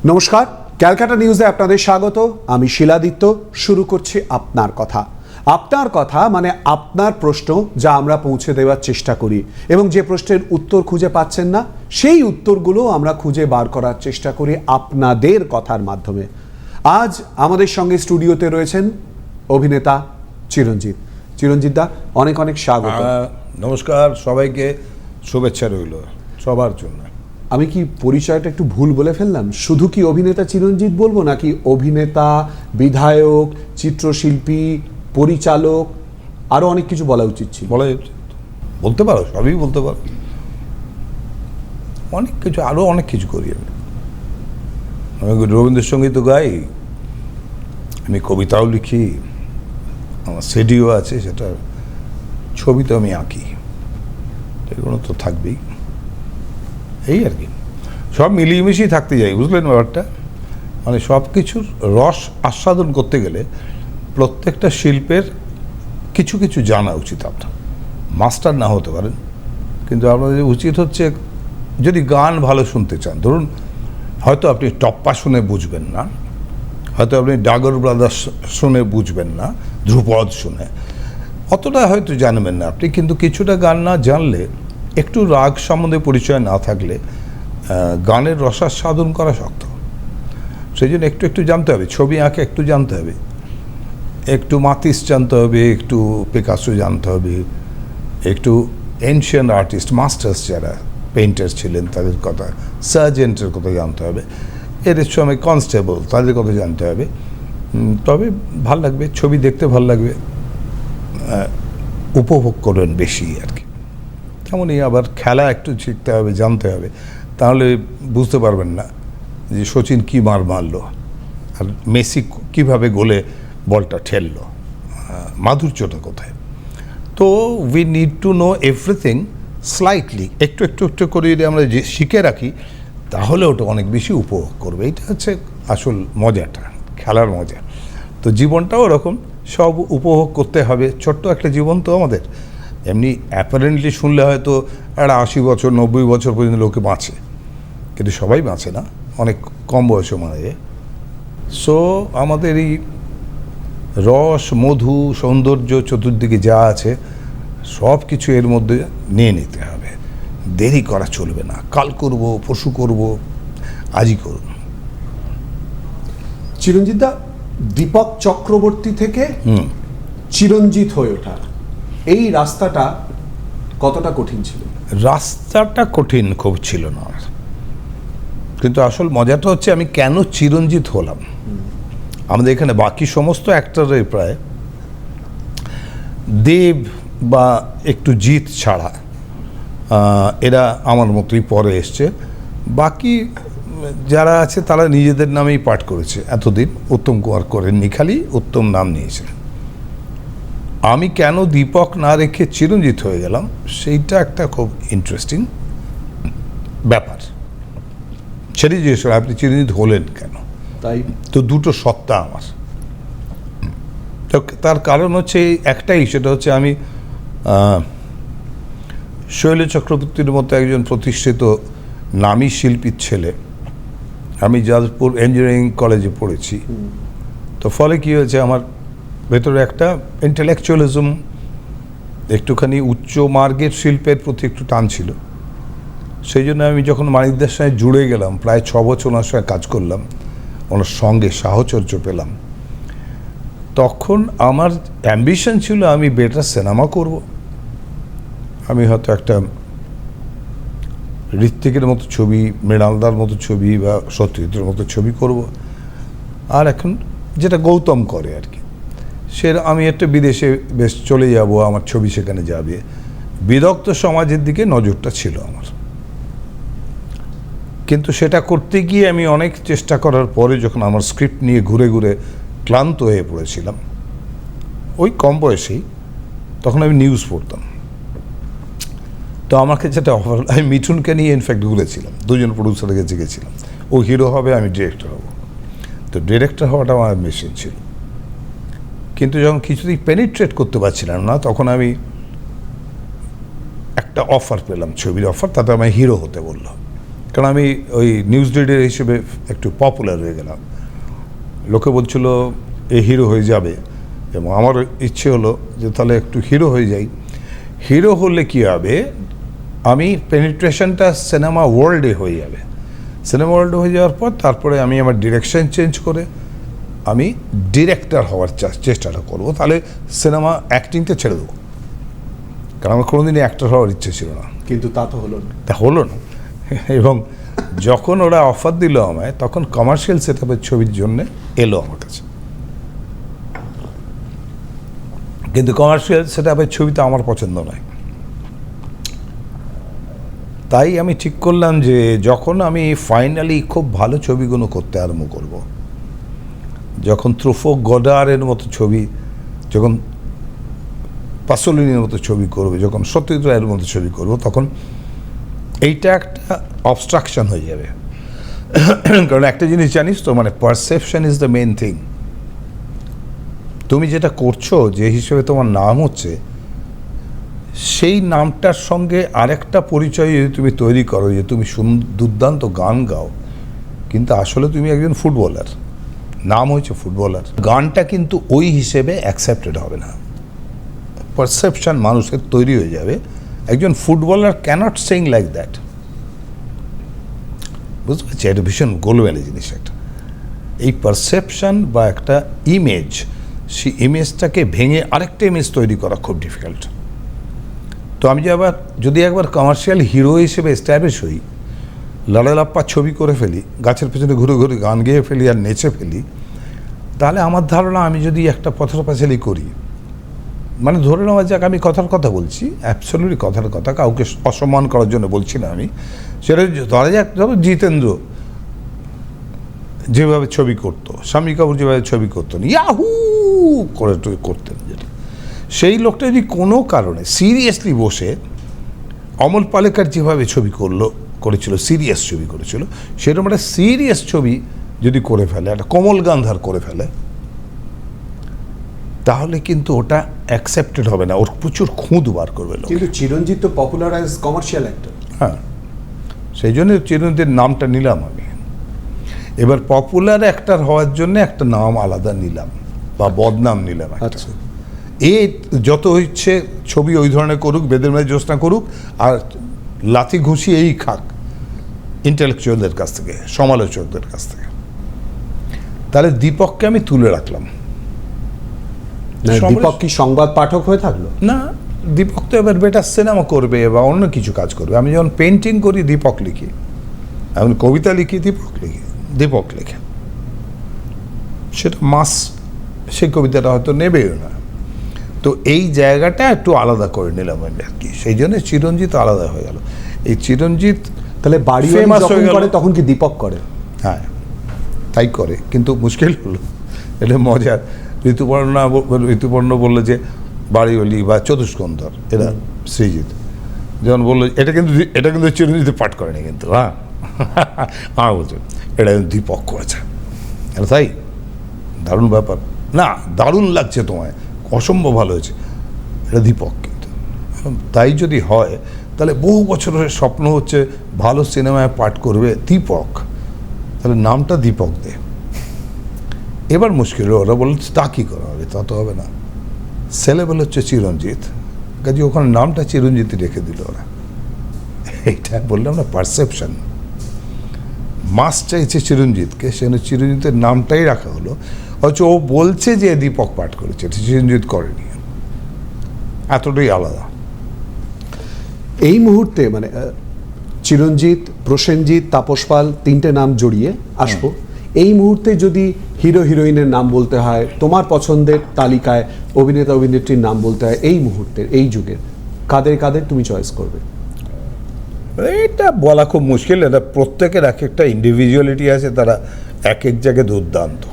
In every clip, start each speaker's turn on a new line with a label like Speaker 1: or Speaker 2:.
Speaker 1: নমস্কার, ক্যালকাটা নিউজে আপনাদের স্বাগত। আমি শিলাদিত্য। শুরু করছি আপনার কথা। আপনার কথা মানে আপনার প্রশ্ন, যা আমরা পৌঁছে দেওয়ার চেষ্টা করি, এবং যে প্রশ্নের উত্তর খুঁজে পাচ্ছেন না সেই উত্তরগুলো আমরা খুঁজে বার করার চেষ্টা করি আপনাদের কথার মাধ্যমে। আজ আমাদের সঙ্গে স্টুডিওতে রয়েছেন অভিনেতা চিরঞ্জিত। চিরঞ্জিত দা, অনেক অনেক স্বাগত।
Speaker 2: নমস্কার, সবাইকে শুভেচ্ছা রইল সবার জন্য।
Speaker 1: আমি কি পরিচয়টা একটু ভুল বলে ফেললাম? শুধু কি অভিনেতা চিরঞ্জিত বলবো, নাকি অভিনেতা, বিধায়ক, চিত্রশিল্পী, পরিচালক, আরো অনেক কিছু বলা উচিত ছিল?
Speaker 2: বলতে পারো, সবই বলতে পারো। অনেক কিছু, আরো অনেক কিছু করি আমি। রবীন্দ্রসঙ্গীতও গাই, আমি কবিতাও লিখি, আমার সিডিও আছে, সেটা ছবি তো আমি আঁকি, এগুলো তো থাকবেই। এই আর কি, সব মিলিয়ে মিশিয়ে থাকতে যাই, বুঝলেন ব্যাপারটা? মানে সব কিছুর রস আস্বাদন করতে গেলে প্রত্যেকটা শিল্পের কিছু কিছু জানা উচিত। আপনার মাস্টার না হতে পারেন, কিন্তু আপনাদের উচিত হচ্ছে, যদি গান ভালো শুনতে চান, ধরুন হয়তো আপনি টপ্পা শুনে বুঝবেন না, হয়তো আপনি ডাগর ব্রাদার্স শুনে বুঝবেন না, ধ্রুপদ শুনে অতটা হয়তো জানবেন না আপনি, কিন্তু কিছুটা গান না জানলে, একটু রাগ সম্বন্ধে পরিচয় না থাকলে গানের রসাস্বাদন করা শক্ত। সেই জন্য একটু একটু জানতে হবে, ছবি আঁকে একটু জানতে হবে, একটু মাতিস জানতে হবে, একটু পিকাসো জানতে হবে, একটু এনশিয়েন্ট আর্টিস্ট মাস্টার্স যারা পেইন্টার ছিলেন তাদের কথা, সার্জেন্টের কথা জানতে হবে, এদের সময় কনস্টেবল তাদের কথা জানতে হবে। তবে ভাল লাগবে, ছবি দেখতে ভাল লাগবে, উপভোগ করবেন বেশি আর কি। তেমনই আবার খেলা একটু শিখতে হবে, জানতে হবে, তাহলে বুঝতে পারবেন না যে সচিন কী মারলো আর মেসি কীভাবে গোলে বলটা ঠেললো, মাধুর্যটা কোথায়। তো we need to know everything slightly, একটু একটু একটু করে যদি আমরা যে শিখে রাখি, তাহলে ওটা অনেক বেশি উপভোগ করবে। এটা হচ্ছে আসল মজাটা, খেলার মজা। তো জীবনটাও ওরকম, সব উপভোগ করতে হবে। ছোট্ট একটা জীবন তো আমাদের। এমনি অ্যাপারেন্টলি শুনলে হয়তো একটা 80 বছর 90 বছর পর্যন্ত লোকে বাঁচে, কিন্তু সবাই বাঁচে না, অনেক কম বয়সে মারা যায়। সো আমাদের এই রস, মধু, সৌন্দর্য চতুর্দিকে যা আছে সব কিছু এর মধ্যে নিয়ে নিতে হবে। দেরি করা চলবে না, কাল করব, পরশু করব, আজই করব।
Speaker 1: চিরঞ্জিত দা, দীপক চক্রবর্তী থেকে চিরঞ্জিত হয়ে ওঠা, এই রাস্তাটা কতটা কঠিন ছিল?
Speaker 2: রাস্তাটা কঠিন খুব ছিল না, কিন্তু আসল মজাটা হচ্ছে আমি কেন চিরঞ্জিত হলাম। আমাদের এখানে বাকি সমস্ত অ্যাক্টরের প্রায় দেব বা একটু জিৎ ছাড়া এরা আমার মতোই পরে এসছে। বাকি যারা আছে তারা নিজেদের নামেই পাঠ করেছে এতদিন। উত্তম কুমার করেননি, খালি উত্তম নাম নিয়েছিলেন। আমি কেন দীপক না রেখে চিরঞ্জিত হয়ে গেলাম, সেইটা একটা খুব ইন্টারেস্টিং ব্যাপার। সেটি জিজ্ঞেস করে আপনি চিরঞ্জিত হলেন কেন?
Speaker 1: তাই
Speaker 2: তো দুটো সত্তা আমার। তো তার কারণ হচ্ছে একটাই, সেটা হচ্ছে আমি শৈল চক্রবর্তীর মতো একজন প্রতিষ্ঠিত নামী শিল্পীর ছেলে। আমি যাদবপুর ইঞ্জিনিয়ারিং কলেজে পড়েছি। তো ফলে কী হয়েছে, আমার ভেতরে একটা ইন্টেলেকচুয়ালিজম, একটুখানি উচ্চ মার্গের শিল্পের প্রতি একটু টান ছিল। সেই জন্য আমি যখন মানিকদার সঙ্গে জুড়ে গেলাম, প্রায় 6 বছর ওনার সঙ্গে কাজ করলাম, ওনার সঙ্গে সাহচর্য পেলাম, তখন আমার অ্যাম্বিশন ছিল আমি বেটার সিনেমা করব। আমি হয়তো একটা ঋত্বিকের মতো ছবি, মৃণালদার মতো ছবি বা সত্যজিতের মতো ছবি করব। আর এখন যেটা গৌতম করে আর কি, সে আমি একটা বিদেশে বেশ চলে যাব, আমার ছবি সেখানে যাবে, বিরক্ত সমাজের দিকে নজরটা ছিল আমার। কিন্তু সেটা করতে গিয়ে আমি অনেক চেষ্টা করার পরে, যখন আমার স্ক্রিপ্ট নিয়ে ঘুরে ঘুরে ক্লান্ত হয়ে পড়েছিলাম, ওই কম বয়সেই, তখন আমি নিউজ পড়তাম। তো আমাকে যেটা অফার, আমি মিঠুনকে নিয়ে ইনফ্যাক্ট ঘুরেছিলাম, দুজন প্রডিউসারের কাছে গেছিলাম। ও হিরো হবে, আমি ডিরেক্টর হব। তো ডিরেক্টর হওয়াটা আমার মেশিন ছিল। কিন্তু যখন কিছুতেই পেনিট্রেট করতে পারছিলাম না, তখন আমি একটা অফার পেলাম, ছবির অফার, তাতে আমায় হিরো হতে বললো। কারণ আমি ওই নিউজ রিডার হিসেবে একটু পপুলার হয়ে গেলাম, লোকে বলছিল এ হিরো হয়ে যাবে, এবং আমার ইচ্ছে হলো যে তাহলে একটু হিরো হয়ে যাই। হিরো হলে কী হবে, আমি পেনিট্রেশনটা সিনেমা ওয়ার্ল্ডে হয়ে যাবে, সিনেমা ওয়ার্ল্ডে হয়ে যাওয়ার পর তারপরে আমি আমার ডিরেকশন চেঞ্জ করে আমি ডিরেক্টর হওয়ার চেষ্টাটা করব, তাহলে সিনেমা অ্যাক্টিংটা ছেড়ে দেবো, কারণ আমার কোনোদিনই অ্যাক্টর হওয়ার ইচ্ছে ছিল না।
Speaker 1: কিন্তু তা তো হলো না।
Speaker 2: তা হলো না। এবং যখন ওরা অফার দিল আমায়, তখন কমার্শিয়াল সেটআপের ছবির জন্য এলো আমার কাছে, কিন্তু কমার্শিয়াল সেটআপের ছবিটা আমার পছন্দ নয়। তাই আমি ঠিক করলাম যে যখন আমি ফাইনালি খুব ভালো ছবিগুলো করতে আরম্ভ করব, যখন ত্রুফো গডারের মতো ছবি, যখন পাসোলিনের মতো ছবি করবে, যখন সত্যজিৎ রায়ের মতো ছবি করব, তখন এইটা একটা অবস্ট্রাকশন হয়ে যাবে। কারণ একটা জিনিস জানিস তো, মানে perception is the main thing. তুমি যেটা করছো, যে হিসেবে তোমার নাম হচ্ছে, সেই নামটার সঙ্গে আরেকটা পরিচয় যদি তুমি তৈরি করো, যে তুমি দুর্দান্ত গান গাও, কিন্তু আসলে তুমি একজন ফুটবলার, নাম হয়েছে ফুটবলার, গানটা কিন্তু ওই হিসেবে অ্যাকসেপ্টেড হবে না। পারসেপশন মানুষের তৈরি হয়ে যাবে, একজন footballer cannot sing like that. বুঝতে পারছি, এটা ভীষণ গোলমেলে জিনিস একটা। এই পারসেপশন বা একটা ইমেজ, সেই ইমেজটাকে ভেঙে আরেকটা ইমেজ তৈরি করা খুব ডিফিকাল্ট। তো আমি যদি একবার কমার্শিয়াল হিরো হিসেবে এস্টাবলিশ হই, লালালাপ্পা ছবি করে ফেলি, গাছের পেছনে ঘুরে ঘুরে গান গেয়ে ফেলি আর নেচে ফেলি, তাহলে আমার ধারণা আমি যদি একটা পথের পাঁচালি করি, মানে ধরে নেওয়া যাক আমি কথার কথা বলছি, অ্যাবসলিউটলি কথার কথা, কাউকে অসম্মান করার জন্য বলছি না আমি, সেটা ধরা যাক ধরো জিতেন্দ্র যেভাবে ছবি করতো, শামী কাপুর যেভাবে ছবি করতেন, ইয়াহু করে করতেন, যেটা সেই লোকটা যদি কোনো কারণে সিরিয়াসলি বসে অমল পালেকার যেভাবে ছবি করেছিল, সিরিয়াস ছবি করেছিল, সেরকম একটা সিরিয়াস ছবি যদি করে ফেলে, একটা কমল গান্ধার করে ফেলে, তাহলে কিন্তু ওটা অ্যাকসেপ্টেড হবে না, ওর প্রচুর খুঁত বার করবে লোক।
Speaker 1: কিন্তু চিরঞ্জিত তো পপুলার অ্যাজ কমার্শিয়াল অ্যাক্টর।
Speaker 2: হ্যাঁ, সেই জন্য চিরঞ্জিতের নামটা নিলাম আমি। এবার পপুলার অ্যাক্টর হওয়ার জন্য একটা নাম আলাদা নিলাম, বা বদনাম নিলাম।
Speaker 1: আচ্ছা,
Speaker 2: এ যত ইচ্ছে ছবি ওই ধরনের করুক, বেদের মেয়ে জ্যোৎস্না করুক, আর লাথি ঘুষি এই খাক ইন্টেলেকচুয়ালদের কাছ থেকে, সমালোচকদের কাছ থেকে। তাহলে দীপককে আমি তুলে রাখলাম।
Speaker 1: দীপক কি সংবাদ পাঠক হয়ে থাকলো?
Speaker 2: না, দীপক তো এবার বেটার সিনেমা করবে বা অন্য কিছু কাজ করবে। আমি যখন পেন্টিং করি দীপক লিখি, এখন কবিতা লিখি দীপক লিখে, সেটা মাস সেই কবিতাটা হয়তো নেবেও না। তো এই জায়গাটা একটু আলাদা করে নিলাম আমি আর কি, সেই জন্য চিরঞ্জিত আলাদা হয়ে গেল। এই চিরঞ্জিত
Speaker 1: তাহলে বাড়ি যখন করে তখন কি দীপক করে?
Speaker 2: হ্যাঁ, তাই করে, কিন্তু মুশকিল হলো, এটা মজার। ঋতুপর্ণ বললো যে বাড়িওয়ালি বা চতুষ্কন্ধর, এরা সৃজিত যখন বললো, এটা কিন্তু চিরঞ্জিত পাঠ করেনি, কিন্তু হ্যাঁ আমার বলছে এটা কিন্তু দীপক করেছে। এটা তাই দারুণ ব্যাপার না, দারুণ লাগছে তোমায়, অসম্ভব ভালো হয়েছে, এটা দীপক। কিন্তু তাই যদি হয়, তাহলে বহু বছরের স্বপ্ন হচ্ছে ভালো সিনেমায় পাঠ করবে দীপক, তাহলে নামটা দীপক দে। এবার মুশকিল, ওরা বলছে তা কী করা হবে, তা তো হবে না, ছেলেবেল হচ্ছে চিরঞ্জিত, কাজে ওখানে নামটা চিরঞ্জিত রেখে দিল ওরা। এইটা বললাম না, পারসেপশন। মাস চাইছে চিরঞ্জিতকে, সেখানে চিরঞ্জিতের নামটাই রাখা হলো, অথচ ও বলছে যে দীপক পাঠ করেছে, চিরঞ্জিত করেনি, এতটাই আলাদা।
Speaker 1: এই মুহূর্তে মানে চিরঞ্জিত, প্রসেনজিৎ, তাপস পাল, তিনটে নাম জড়িয়ে আসবো। এই মুহূর্তে যদি হিরো হিরোইনের নাম বলতে হয়, তোমার পছন্দের তালিকায় অভিনেতা অভিনেত্রীর নাম বলতে হয়, এই মুহূর্তের এই যুগের কাদের তুমি চয়েস করবে?
Speaker 2: এটা বলা খুব মুশকিল, এটা প্রত্যেকের এক একটা ইন্ডিভিজুয়ালিটি আছে, তারা এক এক জায়গায় দুর্দান্ত।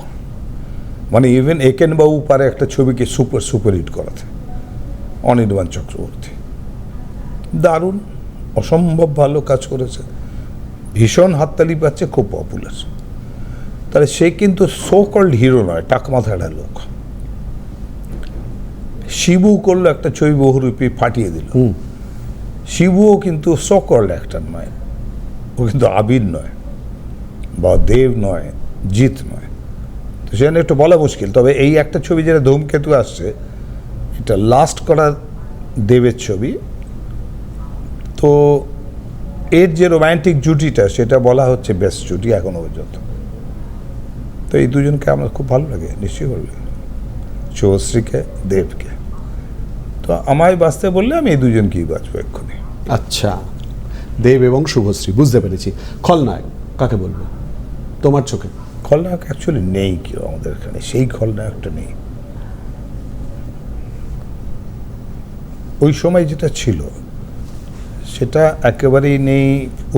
Speaker 2: মানে ইভেন একেনবাবু পারে একটা ছবিকে সুপার হিট করাতে, অনির্বাণ চক্রবর্তী দারুণ, অসম্ভব ভালো কাজ করেছে, ভীষণ হাততালি পাচ্ছে, খুব পপুলার। তাহলে সে কিন্তু সো কল্ড হিরো নয়, টাকমাথাড়া লোক। শিবু করলো একটা ছবি বহুরূপী, ফাটিয়ে দিল। শিবুও কিন্তু সো কল্ড অ্যাক্টর নয়, ও কিন্তু আবির নয় বা দেব নয়, জিৎ নয়। তো সেখানে একটু বলা মুশকিল। তবে এই একটা ছবি যেটা ধূমকেতু আসছে, এটা লাস্ট করা দেবের ছবি। তো এর যে রোম্যান্টিক জুটিটা, সেটা বলা হচ্ছে বেস্ট জুটি এখনো পর্যন্ত। তো এই দুজনকে আমার খুব ভালো লাগে, নিশ্চয়ই ভালো লাগে, শুভশ্রীকে, দেবকে। তো আমায় বাঁচতে বললে আমি এই দুজনকেই বাঁচবো এক্ষুনি।
Speaker 1: আচ্ছা, দেব এবং শুভশ্রী, বুঝতে পেরেছি। খলনায়ক কাকে বলবো তোমার চোখে?
Speaker 2: খলনায়ক অ্যাকচুয়ালি নেই কেউ আমাদের এখানে, সেই খলনায়কটা নেই। ওই সময় যেটা ছিল সেটা একেবারেই নেই।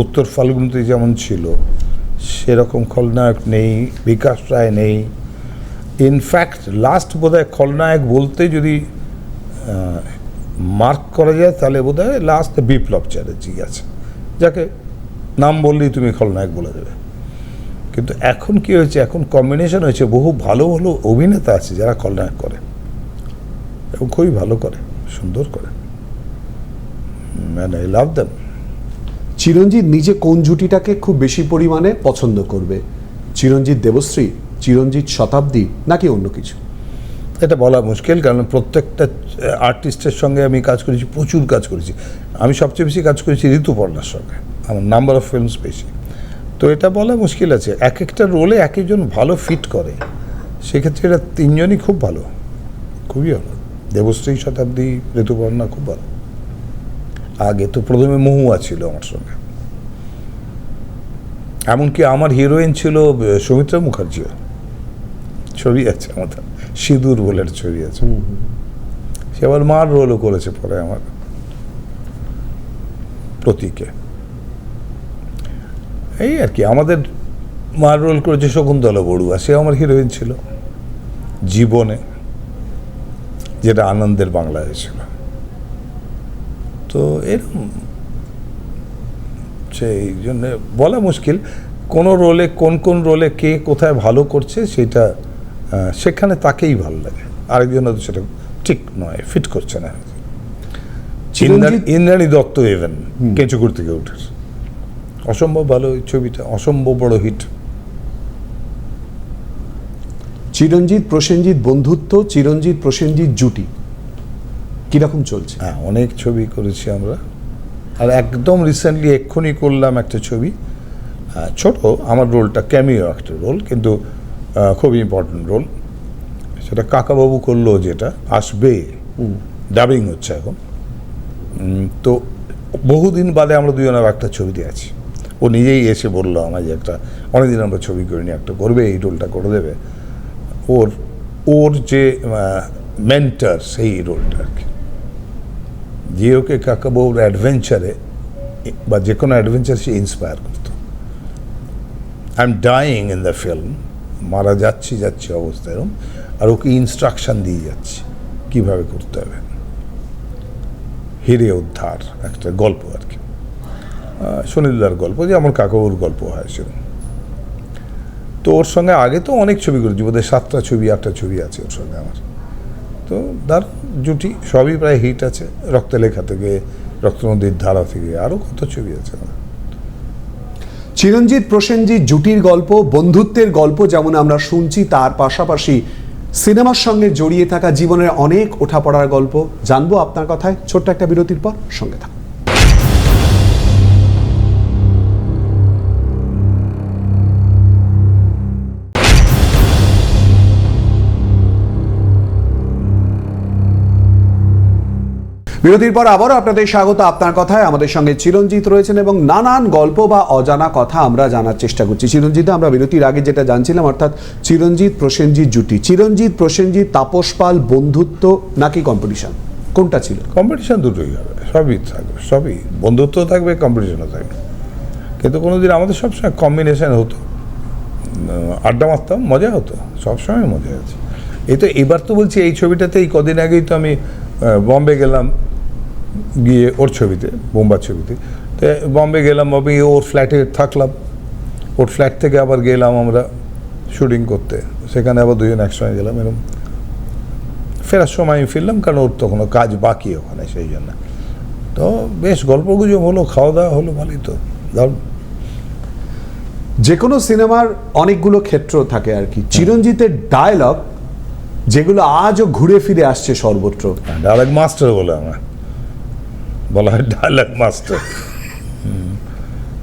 Speaker 2: উত্তর ফাল্গুনতে যেমন ছিল সেরকম খলনায়ক নেই, বিকাশ রায় নেই। ইনফ্যাক্ট লাস্ট বোধহয় খলনায়ক বলতে যদি মার্ক করা যায় তাহলে বোধহয় লাস্ট বিপ্লব চ্যাটার্জি আছে, যাকে নাম বললেই তুমি খলনায়ক বলে দেবে। কিন্তু এখন কি হয়েছে, এখন কম্বিনেশন হয়েছে, বহু ভালো ভালো অভিনেতা আছে যারা খলনায়ক করে এবং খুবই ভালো করে, সুন্দর করে। I love them.
Speaker 1: চিরঞ্জিত নিজে কোন জুটিটাকে খুব বেশি পরিমাণে পছন্দ করবে? চিরঞ্জিত দেবশ্রী, চিরঞ্জিত শতাব্দী, নাকি অন্য কিছু?
Speaker 2: এটা বলা মুশকিল, কারণ প্রত্যেকটা আর্টিস্টের সঙ্গে আমি কাজ করেছি, প্রচুর কাজ করেছি। আমি সবচেয়ে বেশি কাজ করেছি ঋতুপর্ণার সঙ্গে, আমার নাম্বার অফ ফিল্মস বেশি। তো এটা বলা মুশকিল আছে, এক একটা রোলে এক একজন ভালো ফিট করে। সেক্ষেত্রে এরা তিনজনই খুব ভালো, খুবই ভালো। দেবশ্রী, শতাব্দী, ঋতুপর্ণা খুব ভালো। আগে তো প্রথমে মহুয়া ছিল আমার সঙ্গে, এমনকি আমার হিরোইন ছিল সৌমিত্রা মুখার্জিও। ছবি আছে আমাদের, সিঁদুর বলে একটা ছবি আছে। সে আবার মার রোলও করেছে পরে আমার প্রতীকে। এই আর কি, আমাদের মার রোল করেছে শকুন্তলা বড়ুয়া, সে আমার হিরোইন ছিল জীবনে, যেটা আনন্দের বাংলা হয়েছিল। তো এরকম সেই জন্য বলা মুশকিল কোন রোলে, কোন কোন রোলে কে কোথায় ভালো করছে, সেটা সেখানে তাকেই ভালো লাগে, আরেকজন তো সেটা ঠিক নয়, ফিট করছে না। ইন্দ্রাণী দত্ত ইভেন কেঁচুকুর থেকে উঠে, অসম্ভব ভালো ওই ছবিটা, অসম্ভব বড় হিট।
Speaker 1: চিরঞ্জিত প্রসেনজিৎ বন্ধুত্ব, চিরঞ্জিত প্রসেনজিৎ জুটি কিরকম চলছে?
Speaker 2: হ্যাঁ, অনেক ছবি করেছি আমরা, আর একদম রিসেন্টলি এক্ষুনি করলাম একটা ছবি, ছোট, আমার রোলটা ক্যামিও একটা রোল, কিন্তু খুব ইম্পর্টেন্ট রোল। সেটা কাকাবাবু করলো, যেটা আসবে, ডাবিং হচ্ছে এখন। তো বহুদিন বাদে আমরা দুজন একটা ছবিতে আছি। ও নিজেই এসে বললো আমায় যে একটা, অনেকদিন আমরা ছবি করিনি, একটা করবে, এই রোলটা করে দেবে। ওর যে মেন্টার, সেই রোলটা আর কি, যে ওকে কাকাবাবুর অ্যাডভেঞ্চারে বা যে কোনো অ্যাডভেঞ্চার সে ইন্সপায়ার করতো। I am dying in the film, মারা যাচ্ছি অবস্থা এরকম, আর ওকে ইনস্ট্রাকশন দিয়ে যাচ্ছি কীভাবে করতে হবে। হিরে উদ্ধার একটা গল্প আর কি, সুনীলদার গল্প, যে আমার কাকাবাবুর গল্প হয় সেরকম। তো ওর সঙ্গে আগে তো অনেক ছবি করেছি, বোধহয় 7টা ছবি 8টা ছবি আছে ওর সঙ্গে আমার। তো তার জুটি সবই প্রায় হিট আছে, রক্তলেখা থেকে, রক্তনদীর ধারা থেকে, আরও কত ছবি আছে আমার।
Speaker 1: চিরঞ্জিত প্রসেনজিৎ জুটির গল্প, বন্ধুত্বের গল্প যেমন আমরা শুনছি, তার পাশাপাশি সিনেমার সঙ্গে জড়িয়ে থাকা জীবনের অনেক ওঠাপড়ার গল্প জানবো আপনার কথায় ছোট্ট একটা বিরতির পর। সঙ্গে থাকুন। বিরতির পর আবারও আপনাদের স্বাগত আপনার কথায়। আমাদের সঙ্গে চিরঞ্জিত রয়েছেন এবং নানান গল্প বা অজানা কথা আমরা জানার চেষ্টা করছি। চিরঞ্জিত, আমরা বিরতির আগে যেটা জানছিলাম, অর্থাৎ চিরঞ্জিত প্রসেনজিৎ জুটি, চিরঞ্জিত প্রসেনজিৎ তাপস পাল বন্ধুত্ব নাকি কম্পিটিশন, কোনটা ছিল?
Speaker 2: কম্পিটিশন দুটোই হবে, সবই থাকবে, সবই বন্ধুত্ব থাকবে, কম্পিটিশনও থাকবে। কিন্তু কোনোদিন আমাদের সবসময় কম্বিনেশন হতো, আড্ডা মারতাম, মজা হতো, সবসময় মজা আছে। এই তো এবার তো বলছি, এই ছবিটাতে এই কদিন আগেই তো আমি বম্বে গেলাম, গিয়ে ওর ছবিতে, বোম্বার ছবিতে, তো বম্বে গেলাম, বম্বে গিয়ে ওর ফ্ল্যাটে থাকলাম, ওর ফ্ল্যাট থেকে আবার গেলাম আমরা শুটিং করতে, সেখানে আবার দুজন একসঙ্গে গেলাম। এরকম ফেরার সময় আমি ফিরলাম, কারণ ওর তখনও কাজ বাকি ওখানে, সেই জন্য। তো বেশ গল্পগুজব হলো, খাওয়া দাওয়া হলো, ভালোই তো।
Speaker 1: যে কোনো সিনেমার অনেকগুলো ক্ষেত্র থাকে আর কি, চিরঞ্জিতের ডায়লগ যেগুলো আজও ঘুরে ফিরে আসছে সর্বত্র।
Speaker 2: ডায়লগ মাস্টার বলে আমার বলা হয়, ডায়লগ মাস্টার।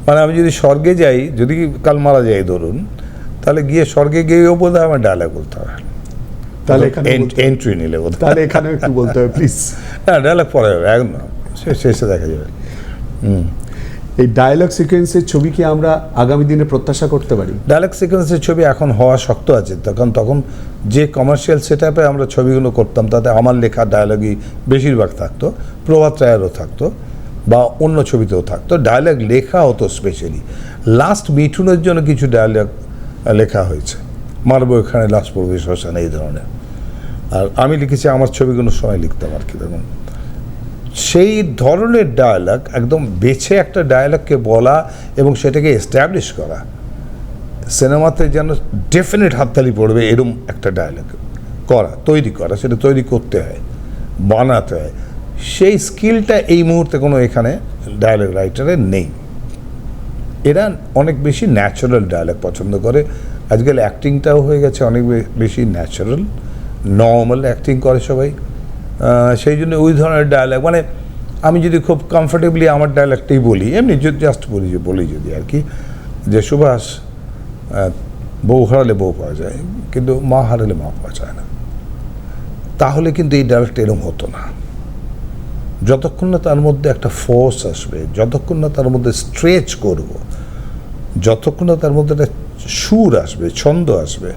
Speaker 2: মানে আমি যদি স্বর্গে যাই, যদি কাল মারা যাই ধরুন, তাহলে গিয়ে স্বর্গে গিয়েও বোধ হয় আমার ডায়লগ বলতে হবে।
Speaker 1: তাহলে এখানে
Speaker 2: এন্ট্রি নিলে বোধ হয়।
Speaker 1: তাহলে এখানে একটু বলতে হবে প্লিজ।
Speaker 2: না, ডায়লগ পরে হবে, একদম শেষে দেখা যাবে।
Speaker 1: এই ডায়লগ সিকোয়েন্সের ছবি কি আমরা আগামী দিনে প্রত্যাশা করতে পারি?
Speaker 2: ডায়লগ সিকোয়েন্সের ছবি এখন হওয়া শক্ত আছে। তখন যে কমার্শিয়াল সেট আপে আমরা ছবিগুলো করতাম, তাতে আমার লেখা ডায়লগই বেশিরভাগ থাকতো, প্রভাত রায়েরও থাকতো, বা অন্য ছবিতেও থাকতো। ডায়লগ লেখা হতো স্পেশালি। লাস্ট মিঠুনের জন্য কিছু ডায়লগ লেখা হয়েছে, মারবো এখানে লাশ পড়বে শ্মশানে, এই ধরনের। আর আমি লিখেছি, আমার ছবিগুলো সময় লিখতাম আর কি। তখন সেই ধরনের ডায়লগ, একদম বেছে একটা ডায়লগকে বলা এবং সেটাকে এস্টাবলিশ করা, সিনেমাতে যেন ডেফিনেট হাততালি পড়বে এরকম একটা ডায়লগ তৈরি করা, সেটা তৈরি করতে হয়, বানাতে হয়। সেই স্কিলটা এই মুহূর্তে কোনো এখানে ডায়লগ রাইটারের নেই। এরা অনেক বেশি ন্যাচারাল ডায়লগ পছন্দ করে। আজকাল অ্যাক্টিংটাও হয়ে গেছে অনেক বেশি ন্যাচারাল, নর্মাল অ্যাক্টিং করে সবাই। সেই জন্য ওই ধরনের ডায়লগ, মানে আমি যদি খুব কমফোর্টেবলি আমার ডায়লগটাই বলি, এমনি জাস্ট বলি যদি আর কি, যে সুভাষ, বউ হারালে বউ পাওয়া যায়, কিন্তু মা হারালে মা পাওয়া যায় না, তাহলে কিন্তু এই ডায়লগটা এরকম হতো না। যতক্ষণ না তার মধ্যে একটা ফোর্স আসবে, যতক্ষণ না তার মধ্যে স্ট্রেচ করব, যতক্ষণ না তার মধ্যে একটা সুর আসবে, ছন্দ আসবে।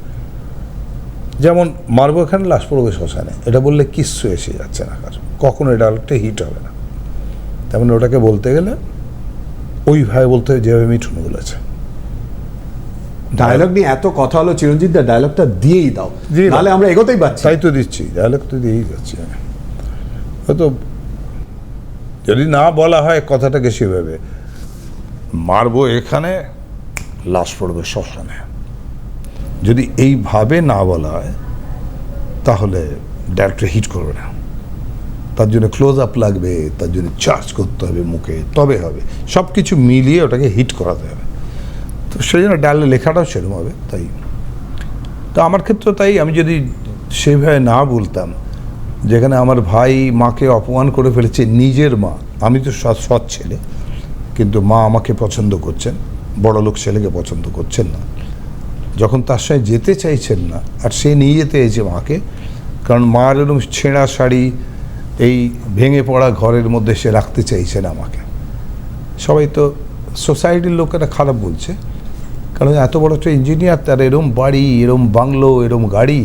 Speaker 2: যেমন মারবো এখানে লাশ পড়বে শ্মশানে, এটা বললে কিচ্ছু এসে যাচ্ছে না, কারণ কখনো এই ডায়লগটা হিট হবে না। তেমন ওটাকে বলতে গেলে ওইভাবে বলতে হয় যেভাবে মিঠুন বলেছে।
Speaker 1: ডায়লগ নিয়ে এত কথা হলো, চিরঞ্জিত দা ডায়লগটা দিয়েই দাও, নাহলে আমরা এগোতেই পারছি।
Speaker 2: তাই তো দিচ্ছি, ডায়লগ তো দিয়েই যাচ্ছি আমি। হয়তো যদি না বলা হয় কথাটাকে সেভাবে, মারবো এখানে লাশ পড়বে শ্মশানে, যদি এইভাবে না বলা হয়, তাহলে ডায়লগটা হিট করবে না। তার জন্য ক্লোজ আপ লাগবে, তার জন্য চার্জ করতে হবে মুখে, তবে হবে। সব কিছু মিলিয়ে ওটাকে হিট করাতে হবে। তো সেই জন্য ডায়লগ লেখাটাও সেরকম হবে। তাই তো আমার ক্ষেত্রে তাই, আমি যদি সেভাবে না বলতাম, যেখানে আমার ভাই মাকে অপমান করে ফেলেছে, নিজের মা, আমি তো সৎ ছেলে, কিন্তু মা আমাকে পছন্দ করছেন, বড়লোক ছেলেকে পছন্দ করছেন না, যখন তার সঙ্গে যেতে চাইছেন না, আর সে নিয়ে যেতে এসেছে মাকে, কারণ মার এরকম ছেঁড়া শাড়ি, এই ভেঙে পড়া ঘরের মধ্যে সে রাখতে চাইছেন আমাকে। সবাই তো সোসাইটির লোকেরা খারাপ বলছে, কারণ এত বড় একটা ইঞ্জিনিয়ার, তার এরম বাড়ি, এরম বাংলো, এরম গাড়ি,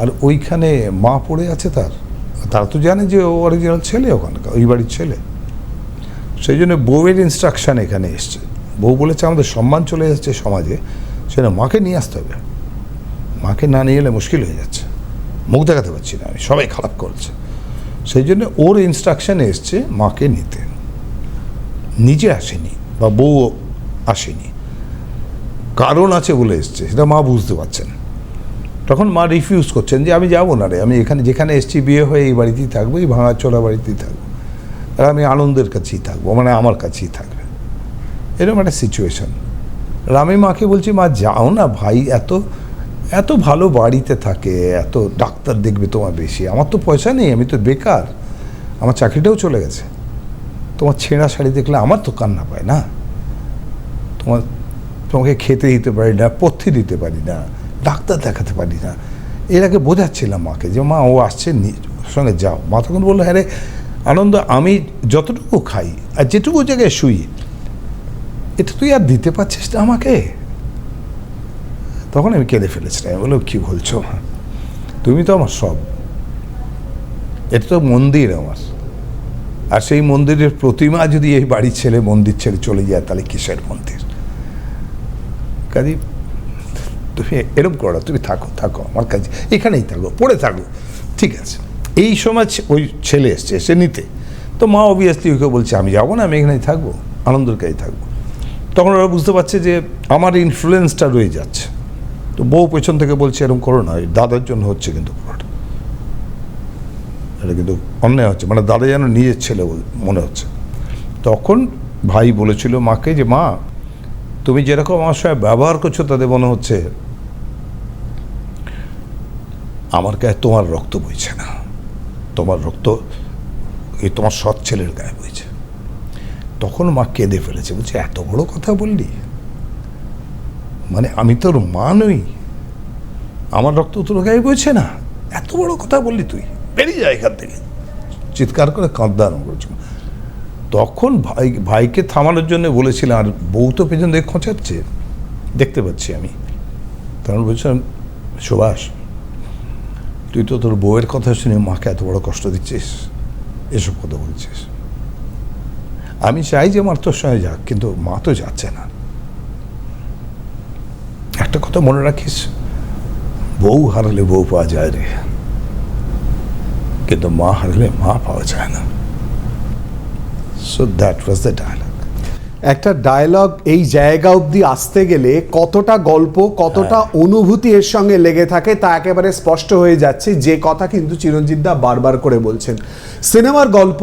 Speaker 2: আর ওইখানে মা পড়ে আছে। তারা তো জানে যে ও অরিজিনাল ছেলে, ওখানকার ওই বাড়ির ছেলে। সেই জন্য বউয়ের ইনস্ট্রাকশান এখানে এসছে। বউ বলেছে আমাদের সম্মান চলে যাচ্ছে সমাজে, সেটা মাকে নিয়ে আসতে হবে, মাকে না নিয়ে এলে মুশকিল হয়ে যাচ্ছে, মুখ দেখাতে পারছি না আমি, সবাই খারাপ করছে। সেই জন্য ওর ইনস্ট্রাকশানে এসছে মাকে নিতে, নিজে আসেনি বা বউ আসেনি, কারণ আছে বলে এসছে, সেটা মা বুঝতে পারছেন। তখন মা রিফিউজ করছেন যে আমি যাবো না রে, আমি এখানে যেখানে এসছি বিয়ে হয়ে এই বাড়িতেই থাকবো, এই ভাঙাচোরা বাড়িতেই থাকবো, আর আমি আনন্দের কাছেই থাকবো, মানে আমার কাছেই থাকবে, এরকম একটা সিচুয়েশন। আর আমি মাকে বলছি, মা যাও না ভাই, এত ভালো বাড়িতে থাকে, এত ডাক্তার দেখবে তোমার বেশি, আমার তো পয়সা নেই, আমি তো বেকার, আমার চাকরিটাও চলে গেছে, তোমার ছেঁড়া শাড়ি দেখলে আমার তো কান্না পায় না, তোমাকে খেতে দিতে পারি না, পথ্যি দিতে পারি না, ডাক্তার দেখাতে পারি না। এর আগে বোঝাচ্ছিলাম মাকে যে মা ও আসছে, ওর সঙ্গে যাও। মা তখন বললো, হ্যাঁ রে আনন্দ, আমি যতটুকু খাই আর যেটুকু জায়গায় শুই, এটা তুই আর দিতে পারছিস না আমাকে। তখন আমি কেঁদে ফেলেছিলাম। আমি বললাম, কী বলছো মা, তুমি তো আমার সব, এটা তো মন্দির আমার, আর সেই মন্দিরের প্রতিমা যদি এই বাড়ির ছেলে মন্দির ছেড়ে চলে যায়, তাহলে কিসের মন্দির? কাজে তুমি এরকম করো, তুমি থাকো আমার কাছে, এখানেই থাকো, পড়ে থাকো, ঠিক আছে। এই সময় ওই ছেলে এসছে, এসে নিতে, তো মা অবভিয়াসলি ওকে বলছে আমি যাবো না, আমি এখানেই থাকবো, আনন্দের কাছেই থাকবো। তখন ওরা বুঝতে পারছে যে আমার ইনফ্লুয়েন্সটা রয়ে যাচ্ছে। তো বউ পেছন থেকে বলছে এরকম করো না, দাদার জন্য হচ্ছে কিন্তু পুরোটা, এটা কিন্তু অন্যায় হচ্ছে, মানে দাদা যেন নিজের ছেলে মনে হচ্ছে। তখন ভাই বলেছিল মাকে যে মা তুমি যেরকম আমার সঙ্গে ব্যবহার করছো তাতে মনে হচ্ছে আমার গায়ে তোমার রক্ত বইছে না, তোমার রক্ত এই তোমার সৎ ছেলের গায়ে বইছে। তখন মা কেঁদে ফেলেছে, বলছে এত বড় কথা বললি, মানে আমি তোর মা নই, আমার রক্ত তোর গায়ে বইছে না, এত বড় কথা বললি, তুই বেরিয়ে যা এখান থেকে, চিৎকার করে কাঁদতে আরম্ভ করেছিল। তখন ভাইকে থামানোর জন্য বলেছিলাম, আর বউ তো পেছন দিকে খোঁচাচ্ছে, দেখতে পাচ্ছি আমি। তখন বলছিলাম, সুভাষ তুই তো তোর বউয়ের কথা শুনে মাকে এত বড় কষ্ট দিচ্ছিস, এসব কথা বলছিস। আমি চাই যে মার তোর সঙ্গে যাক, কিন্তু মা তো যাচ্ছে না। একটা কথা মনে রাখিস, বউ হারালে বউ পাওয়া যায় রে, কিন্তু মা হারালে মা পাওয়া যায় না। So that was the dialogue.
Speaker 1: একটা ডায়লগ এই জায়গা অবধি আসতে গেলে কতটা গল্প, কতটা অনুভূতি এর সঙ্গে লেগে থাকে তা একেবারে স্পষ্ট হয়ে যাচ্ছে, যে কথা কিন্তু চিরঞ্জিত দা বারবার করে বলছেন। সিনেমার গল্প,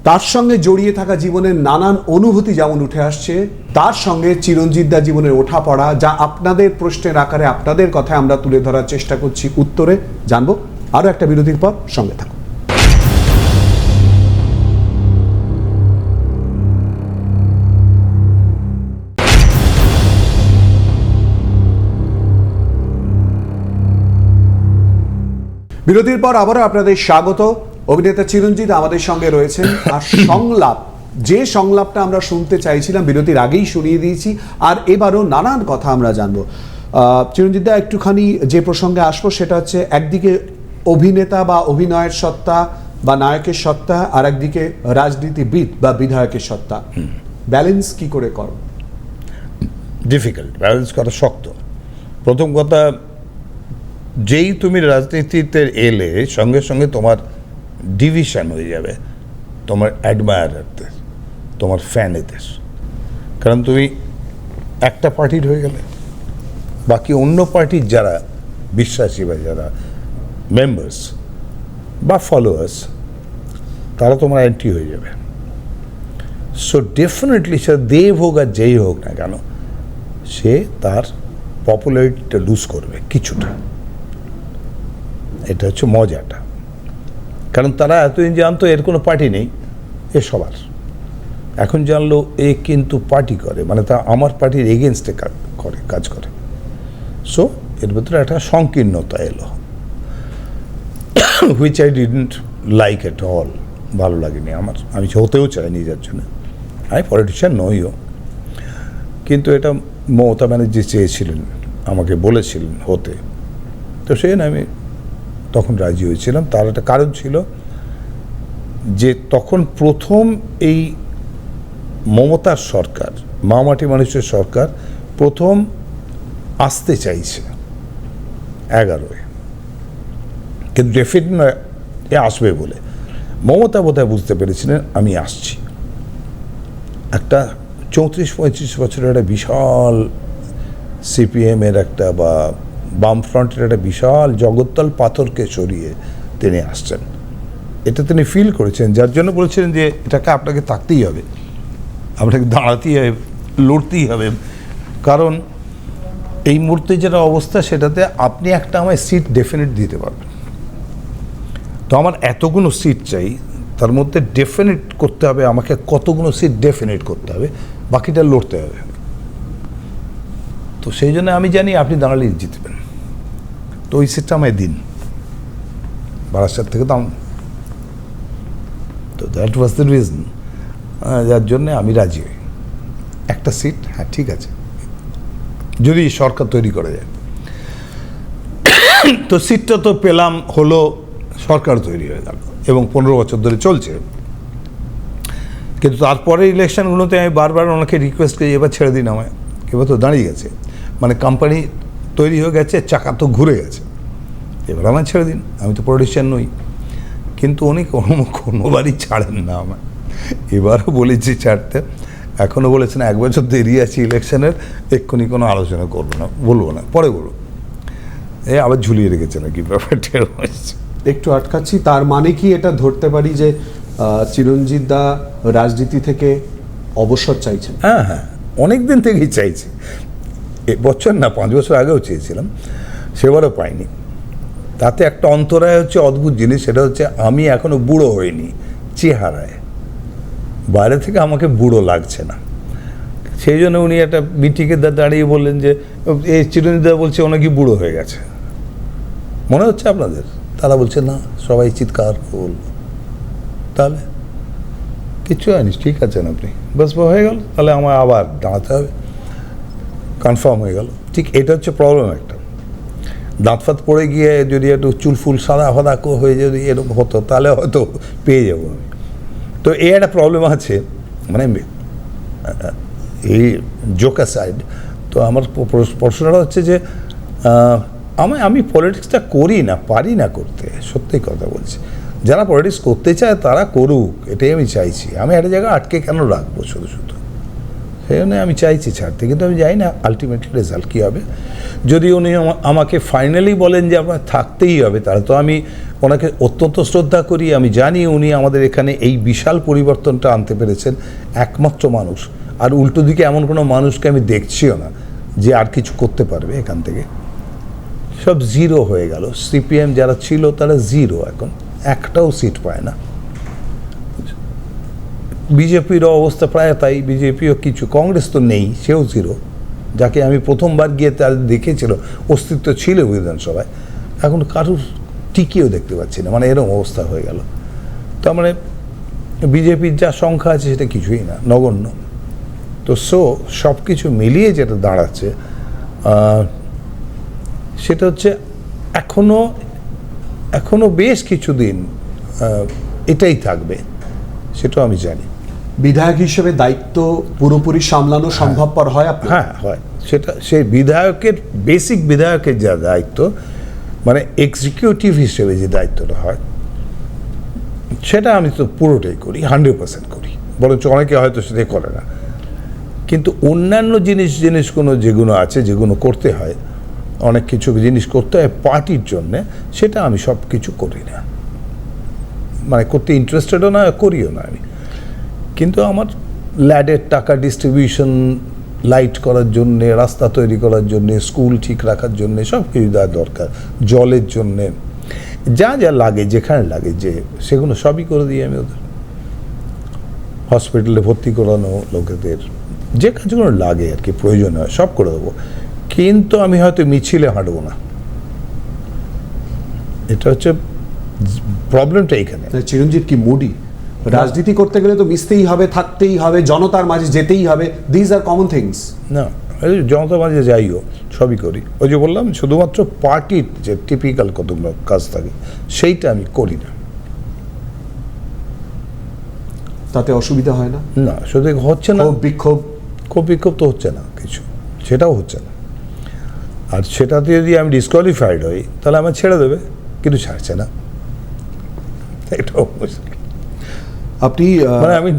Speaker 1: তার সঙ্গে জড়িয়ে থাকা জীবনের নানান অনুভূতি যেমন উঠে আসছে, তার সঙ্গে চিরঞ্জিত দা জীবনের ওঠা পড়া, যা আপনাদের প্রশ্নের আকারে আপনাদের কথায় আমরা তুলে ধরার চেষ্টা করছি, উত্তরে জানবো আরও একটা বিরতির পর। সঙ্গে থাকুন। বিরতির পর আবারও আপনাদের স্বাগত। অভিনেতা চিরঞ্জিত আমাদের সঙ্গে রয়েছেন, আর সংলাপ, যে সংলাপটা আমরা শুনতে চাইছিলাম বিরতির আগেই শুনিয়ে দিয়েছি, আর এবারও নানান কথা আমরা জানবো। চিরঞ্জিত দা, একটুখানি যে প্রসঙ্গে আসবো সেটা হচ্ছে, একদিকে অভিনেতা বা অভিনয়ের সত্তা বা নায়কের সত্তা, আর একদিকে রাজনীতিবিদ বা বিধায়কের সত্তা, ব্যালেন্স কি করে করো?
Speaker 2: ডিফিকাল্ট, ব্যালেন্স করা শক্ত। প্রথম কথা, যেই তুমি রাজনীতিতে এলে সঙ্গে সঙ্গে তোমার ডিভিশন হয়ে যাবে তোমার অ্যাডমায়ারারদের, তোমার ফ্যানেদের। কারণ তুমি একটা পার্টির হয়ে গেলে, বাকি অন্য পার্টির যারা বিশ্বাসী বা যারা মেম্বার্স বা ফলোয়ার্স, তারা তোমার অ্যান্টি হয়ে যাবে। সো ডেফিনেটলি সে দেব হোক আর যেই হোক না কেন, সে তার পপুলারিটিটা লুজ করবে কিছুটা। এটা হচ্ছে মজাটা। কারণ তারা এতদিন জানতো এর কোনো পার্টি নেই, এ সবার। এখন জানলো এ কিন্তু পার্টি করে, মানে তা আমার পার্টির এগেনস্টে কাজ করে। সো এর ভেতরে একটা সংকীর্ণতা এলো, which I didn't like at all. ভালো লাগেনি আমার, আমি হতেও চাই নিজের জন্য। আমি পলিটিশিয়ান নইও, কিন্তু এটা মমতা ব্যানার্জি চেয়েছিলেন, আমাকে বলেছিলেন হতে, তো সেই আমি তখন রাজি হয়েছিলাম। তার একটা কারণ ছিল যে তখন প্রথম এই মমতার সরকার, মামাটি মানুষের সরকার প্রথম আসতে চাইছে 11-এ, কিন্তু ডেফিনেট নয় এ আসবে বলে। মমতা বোধহয় বুঝতে পেরেছিলেন আমি আসছি। একটা 34-35 বছরের একটা বিশাল সিপিএমের একটা বা বামফ্রন্টের একটা বিশাল জগত্তল পাথরকে সরিয়ে তিনি আসছেন, এটা তিনি ফিল করেছেন। যার জন্য বলেছিলেন যে এটাকে আপনাকে থাকতেই হবে, আপনাকে দাঁড়াতেই হবে, লড়তেই হবে। কারণ এই মুহূর্তে যেটা অবস্থা, সেটাতে আপনি একটা আমায় সিট ডেফিনেট দিতে পারবেন। তো আমার এতগুলো সিট চাই, তার মধ্যে ডেফিনেট করতে হবে আমাকে, কতগুলো সিট ডেফিনেট করতে হবে, বাকিটা লড়তে হবে। তো সেই জন্য আমি জানি আপনি দাঁড়ালেই জিতবেন, তো ওই সিটটা আমায় দিন, বারাসাত থেকে দাম। তো দ্যাট ওয়াজ দ্য রিজন, যার জন্যে আমি রাজি হই। একটা সিট, হ্যাঁ ঠিক আছে, যদি সরকার তৈরি করা যায়। তো সিটটা তো পেলাম, হলো, সরকার তৈরি হয়ে গেল এবং 15 বছর ধরে চলছে। কিন্তু তারপরে ইলেকশনগুলোতে আমি বারবার ওনাকে রিকোয়েস্ট করি, এবার ছেড়ে দিন আমায়, এবার তো দাঁড়িয়ে গেছে, মানে কোম্পানি তৈরি হয়ে গেছে, চাকা তো ঘুরে গেছে, এবার আমায় ছেড়ে দিন, আমি তো পলিটিশিয়ান নই। কিন্তু উনি কোনোবারই ছাড়েন না আমায়। এবারও বলেছি ছাড়তে, এখনও বলেছেন 1 বছর দেরি আছে ইলেকশনের, এক্ষুনি কোনো আলোচনা করবো না, বলবো না, পরে বলবো। আবার ঝুলিয়ে রেখেছে নাকি ব্যাপারটা হয়েছে।
Speaker 1: একটু আটকাচ্ছি, তার মানে কি এটা ধরতে পারি যে চিরঞ্জিত দা রাজনীতি থেকে অবসর চাইছেন?
Speaker 2: হ্যাঁ হ্যাঁ, অনেক দিন থেকেই চাইছি, বছর না 5 বছর আগেও চেয়েছিলাম, সেবারও পাইনি। তাতে একটা অন্তরায় হচ্ছে অদ্ভুত জিনিস, সেটা হচ্ছে আমি এখনো বুড়ো হইনি চেহারায়, বাইরে থেকে আমাকে বুড়ো লাগছে না। সেই জন্য উনি একটা মিটিংয়ে দাঁড়িয়ে বললেন যে এই চিরঞ্জিতদা বলছে অনেকই বুড়ো হয়ে গেছে, মনে হচ্ছে আপনাদের? তারা বলছে না, সবাই চিৎকার বলল। তাহলে কিচ্ছু হয়নি, ঠিক আছেন আপনি, বাস হয়ে গেল। তাহলে আমার আবার দাঁড়াতে হবে, কনফার্ম হয়ে গেল। ঠিক এটা হচ্ছে প্রবলেম একটা। দাঁত ফাত পড়ে গিয়ে যদি একটু চুলফুল সাদা ফাদা হয়ে যদি এরকম হতো তাহলে হয়তো পেয়ে যাবো আমি। তো এই একটা প্রবলেম আছে, মানে এই জোকা সাইড। তো আমার প্রশ্নটা হচ্ছে যে আমি পলিটিক্সটা করি না, পারি না করতে, সত্যি কথা বলছি। যারা পলিটিক্স করতে চায় তারা করুক, এটাই আমি চাইছি। আমি একটা জায়গায় আটকে কেন রাখবো শুধু শুধু? সেই জন্য আমি চাইছি ছাড়তে, কিন্তু আমি জানি না আলটিমেটলি রেজাল্ট কী হবে। যদি উনি আমাকে ফাইনালি বলেন যে আপনার থাকতেই হবে, তাহলে তো আমি ওনাকে অত্যন্ত শ্রদ্ধা করি। আমি জানি উনি আমাদের এখানে এই বিশাল পরিবর্তনটা আনতে পেরেছেন, একমাত্র মানুষ। আর উল্টো দিকে এমন কোনো মানুষকে আমি দেখছিও না যে আর কিছু করতে পারবে এখান থেকে। সব জিরো হয়ে গেল। সিপিএম যারা ছিল তারা জিরো, এখন একটাও সিট পায় না। বিজেপিরও অবস্থা প্রায় তাই, বিজেপিও কিছু, কংগ্রেস তো নেই, সেও জিরো। যাকে আমি প্রথমবার গিয়ে তার দেখেছিল, অস্তিত্ব ছিল বিধানসভায়, এখন কারুর টিকিও দেখতে পাচ্ছি না, মানে এরকম অবস্থা হয়ে গেল। তার মানে বিজেপির যা সংখ্যা আছে সেটা কিছুই না, নগণ্য। তো সব কিছু মিলিয়ে যেটা দাঁড়াচ্ছে সেটা হচ্ছে এখনো বেশ কিছুদিন এটাই থাকবে, সেটাও আমি জানি।
Speaker 1: বিধায়ক হিসেবে দায়িত্ব পুরোপুরি সামলানো সম্ভবপর হয় আপনার?
Speaker 2: হ্যাঁ হয়, সেটা সেই বিধায়কের বেসিক বিধায়কের যা দায়িত্ব, মানে এক্সিকিউটিভ হিসেবে যে দায়িত্বটা হয়, সেটা আমি তো পুরোটাই করি, 100% করি, বরঞ্চ অনেকে হয়তো সেটা করে না। কিন্তু অন্যান্য জিনিসগুলো যেগুলো আছে, যেগুলো করতে হয়, অনেক কিছু জিনিস করতে হয় পার্টির জন্যে, সেটা আমি সব কিছু করি না, মানে করতে ইন্টারেস্টেডও না, করিও না আমি। কিন্তু আমার ল্যাডের টাকা ডিস্ট্রিবিউশন, লাইট করার জন্যে, রাস্তা তৈরি করার জন্যে, স্কুল ঠিক রাখার জন্যে সব কিছু দেওয়া দরকার, জলের জন্যে যা যা লাগে, যেখানে লাগে, যে সেগুলো সবই করে দিই আমি ওদের। হসপিটালে ভর্তি করানো লোকেদের যে কাজগুলো লাগে আর কি, প্রয়োজন হয়, সব করে দেবো। কিন্তু আমি হয়তো মিছিলে হাঁটবো না, এটা হচ্ছে প্রবলেমটা এখানে।
Speaker 1: চিরঞ্জিত কি মুডি? রাজনীতি করতে গেলে তো মিশতেই হবে, থাকতেই হবে, জনতার মাঝে যেতেই হবে, দিজ আর কমন থিংস।
Speaker 2: না, জনতার মাঝে যাইও, সবই করি। ওই যে বললাম, শুধুমাত্র পার্টির যে টিপিক্যাল কতগুলো কাজ থাকে সেইটা আমি করি না।
Speaker 1: তাতে অসুবিধা হয় না?
Speaker 2: না, শুধু হচ্ছে না,
Speaker 1: বিক্ষোভ
Speaker 2: তো হচ্ছে না কিছু, সেটাও হচ্ছে না। আর সেটাতে যদি আমি ডিসকোয়ালিফাইড হই তাহলে আমার ছেড়ে দেবে, কিন্তু ছাড়ছে না, এটাও মুশকিল।
Speaker 1: আপনি
Speaker 2: মানে আমি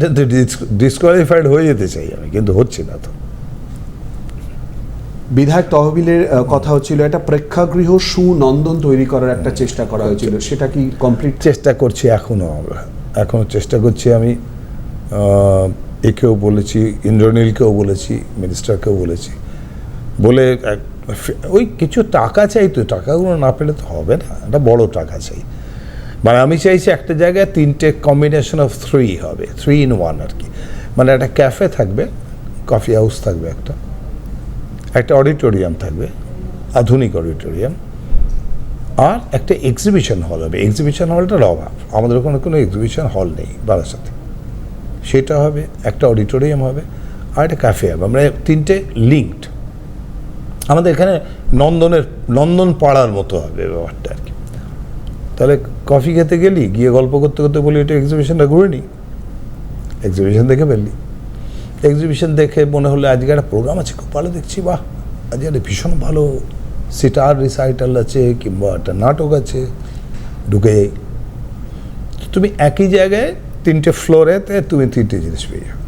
Speaker 2: ডিসকোয়ালিফাইড হয়ে যেতে চাই আমি, কিন্তু হচ্ছে না। তো
Speaker 1: বিধায়ক তহবিলের কথা হচ্ছিল, একটা প্রেক্ষাগৃহ সুনন্দন তৈরি করার একটা চেষ্টা করা হয়েছিল, সেটা কি কমপ্লিট?
Speaker 2: চেষ্টা করছি এখনো চেষ্টা করছি আমি। একেও বলেছি, ইন্দ্রনীলকেও বলেছি, মিনিস্টারকেও বলেছি, বলে ওই কিছু টাকা চাই, তো টাকাগুলো না পেলে তো হবে না, একটা বড় টাকা চাই। মানে আমি চাইছি একটা জায়গায় 3টে কম্বিনেশন অফ 3 হবে, 3 in 1 আর কি। মানে একটা ক্যাফে থাকবে, কফি হাউস থাকবে, একটা অডিটোরিয়াম থাকবে, আধুনিক অডিটোরিয়াম, আর একটা এক্সিবিশন হল হবে। এক্সিবিশন হলটার অভাব, আমাদের ওখানে কোনো এক্সিবিশন হল নেই বারাসাতে, সেটা হবে। একটা অডিটোরিয়াম হবে, আর একটা ক্যাফে হবে। আমরা 3টে লিঙ্কড, আমাদের এখানে নন্দন পাড়ার মতো হবে ব্যাপারটা আর কি। তাহলে কফি খেতে গেলি, গিয়ে গল্প করতে করতে বলি এটা এক্সিবিশনটা ঘুরে নিই, এক্সিবিশন দেখে ফেললি। এক্সিবিশন দেখে মনে হলো আজকে একটা প্রোগ্রাম আছে, খুব ভালো দেখছি, বাহ আজকে একটা ভীষণ ভালো সিটার রিসাইটাল আছে, কিংবা একটা নাটক আছে, ঢুকে যাই। তুমি একই জায়গায় 3টে ফ্লোরেতে তুমি 3টে জিনিস পেয়ে যাবে।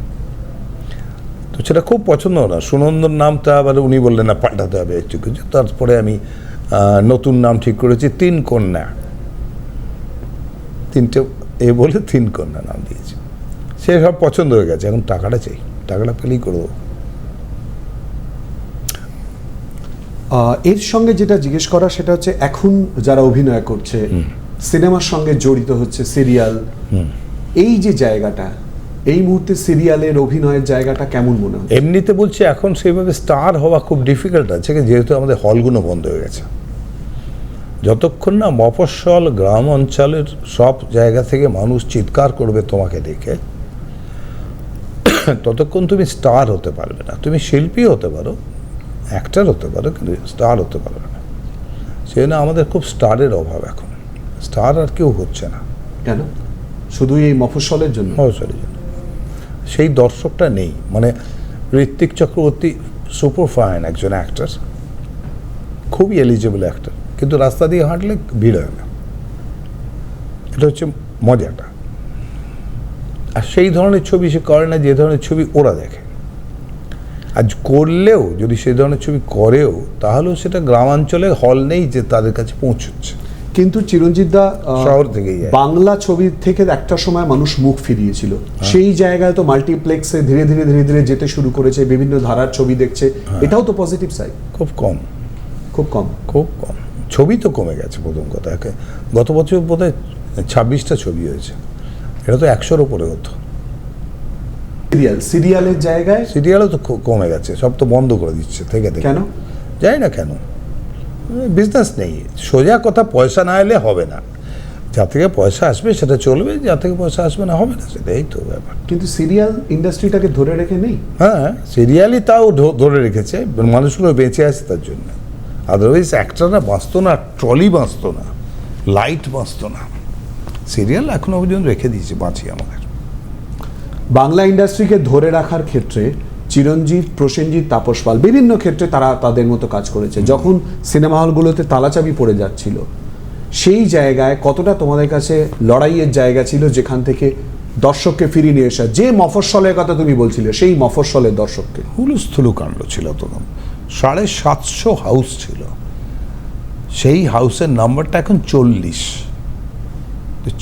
Speaker 2: তো সেটা খুব পছন্দ না। সুনন্দন নামটা আবার উনি বললেন না, পাল্টাতে হবে একটু কিছু। তারপরে আমি নতুন নাম ঠিক করেছি 3 কন্যা, 3টে বলে 3 কন্যা নাম দিয়েছি। সে সব পছন্দ হয়ে গেছে, এখন টাকাটা চাই, টাকাটা পেলেই করে দেবো।
Speaker 1: এর সঙ্গে যেটা জিজ্ঞেস করা সেটা হচ্ছে এখন যারা অভিনয় করছে, সিনেমার সঙ্গে জড়িত হচ্ছে, সিরিয়াল, এই যে জায়গাটা, এই মুহূর্তে সিরিয়ালের অভিনয়ের জায়গাটা কেমন মনে হয়?
Speaker 2: এমনিতে বলছি এখন সেইভাবে স্টার হওয়া খুব ডিফিকাল্ট আছে, যেহেতু আমাদের হলগুলো বন্ধ হয়ে গেছে। যতক্ষণ না মফস্বল গ্রাম অঞ্চলের সব জায়গা থেকে মানুষ চিৎকার করবে তোমাকে দেখে, ততক্ষণ তুমি স্টার হতে পারবে না। তুমি শিল্পী হতে পারো, অ্যাক্টর হতে পারো, কিন্তু স্টার হতে পারবে না। সেই জন্য আমাদের খুব স্টারের অভাব এখন। স্টার আর কেউ হচ্ছে না।
Speaker 1: কেন? শুধু এই মফস্বলের জন্য?
Speaker 2: মফস্বলের জন্য সেই দর্শকটা নেই। মানে ঋত্বিক চক্রবর্তী সুপার ফাইন একজন অ্যাক্টর, খুবই এলিজিবল অ্যাক্টর, কিন্তু রাস্তা দিয়ে হাঁটলে ভিড় হয় না। এটা হচ্ছে মজাটা। আর সেই ধরনের ছবি সে করে না যে ধরনের ছবি ওরা দেখে। আজ করলেও যদি সেই ধরনের ছবি করেও, তাহলেও সেটা গ্রামাঞ্চলে হল নেই যে তাদের কাছে পৌঁছচ্ছে।
Speaker 1: কিন্তু চিরঞ্জিত দা,
Speaker 2: শহর থেকেই
Speaker 1: বাংলা ছবি থেকে একটা সময় মানুষ মুখ ফিরিয়েছিল, সেই জায়গায় তো মাল্টিপ্লেক্সে ধীরে ধীরে ধীরে ধীরে যেতে শুরু করেছে, বিভিন্ন ধারার ছবি দেখছে। এটাও তো পজিটিভ সাইড।
Speaker 2: খুব কম,
Speaker 1: খুব কম,
Speaker 2: খুব কম। ছবি তো কমে গেছে প্রথম কথা। গত বছর বোধহয় 26টা ছবি হয়েছে, এটা তো 100-র উপরে হতো।
Speaker 1: সিরিয়ালের জায়গায়
Speaker 2: সিরিয়ালও তো কমে গেছে, সব তো বন্ধ করে দিচ্ছে থেকে থেকে।
Speaker 1: কেন
Speaker 2: জানি না কেন, বিজনেস নেই। সোজা কথা, পয়সা না এলে হবে না। যা থেকে পয়সা আসবে সেটা চলবে, যা থেকে পয়সা আসবে না হবে না, সেটাই তো ব্যাপার।
Speaker 1: কিন্তু সিরিয়াল ইন্ডাস্ট্রিটাকে ধরে রেখে নেই।
Speaker 2: হ্যাঁ, সিরিয়ালই তাও ধরে রেখেছে, মানুষগুলো বেঁচে আছে তার জন্য। আদারওয়াইজ অ্যাক্টররা বাঁচত না, ট্রলি বাঁচত না, লাইট বাঁচত না। সিরিয়াল এখনো পর্যন্ত রেখে দিয়েছে, বাঁচি আমাদের।
Speaker 1: বাংলা ইন্ডাস্ট্রিকে ধরে রাখার ক্ষেত্রে চিরঞ্জিত, প্রসেনজিৎ, তাপস পাল বিভিন্ন ক্ষেত্রে তারা তাদের মতো কাজ করেছে। যখন সিনেমা হলগুলোতে তালাচাবি পড়ে যাচ্ছিল, সেই জায়গায় কতটা তোমাদের কাছে লড়াইয়ের জায়গা ছিল, যেখান থেকে দর্শককে ফিরিয়ে নিয়ে আসা? যে মফস্বলের কথা তুমি বলছিলে, সেই মফস্বলের দর্শককে।
Speaker 2: হুলুস্থুলু কাণ্ড ছিল তখন। 750 হাউস ছিল, সেই হাউসের নাম্বারটা এখন 40।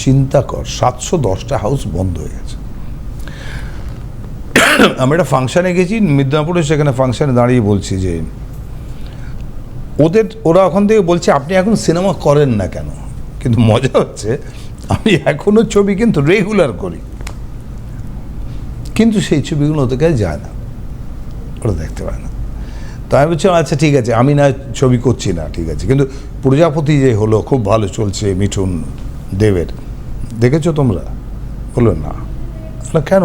Speaker 2: চিন্তা কর, 710টা হাউস বন্ধ হয়ে গেছে। আমি একটা ফাংশানে গেছি মিদনাপুরে, সেখানে ফাংশানে দাঁড়িয়ে বলছি যে ওরা ওখান থেকে বলছে আপনি এখন সিনেমা করেন না কেন? কিন্তু মজা হচ্ছে, আমি এখনো ছবি কিন্তু রেগুলার করি, কিন্তু সেই ছবিগুলো ওদের কাছে যায় না, ওরা দেখতে পায় না। তো আমি বলছি আচ্ছা ঠিক আছে, আমি না ছবি করছি না, ঠিক আছে, কিন্তু প্রজাপতি যে হলো খুব ভালো চলছে, মিঠুন দেবের, দেখেছো তোমরা? বললো না। কেন?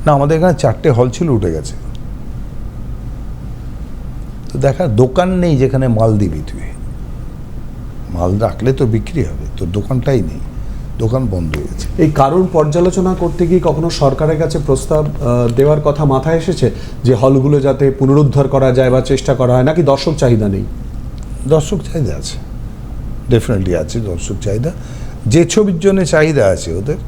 Speaker 2: না, আমাদের এখানে 4টে হল ছিল, উঠে গেছে। তো দেখার দোকান নেই যেখানে মাল দিবি তুই, মাল রাখলে তো বিক্রি হবে, তোর দোকানটাই নেই, দোকান বন্ধ হয়ে গেছে।
Speaker 1: এই কারণ পর্যালোচনা করতে গিয়ে কখনো সরকারের কাছে প্রস্তাব দেওয়ার কথা মাথায় এসেছে যে হলগুলো যাতে পুনরুদ্ধার করা যায় বা চেষ্টা করা হয়, নাকি দর্শক চাহিদা নেই?
Speaker 2: দর্শক চাহিদা আছে, ডেফিনেটলি আছে দর্শক চাহিদা। যে ছবির জন্য চাহিদা আছে ওদের,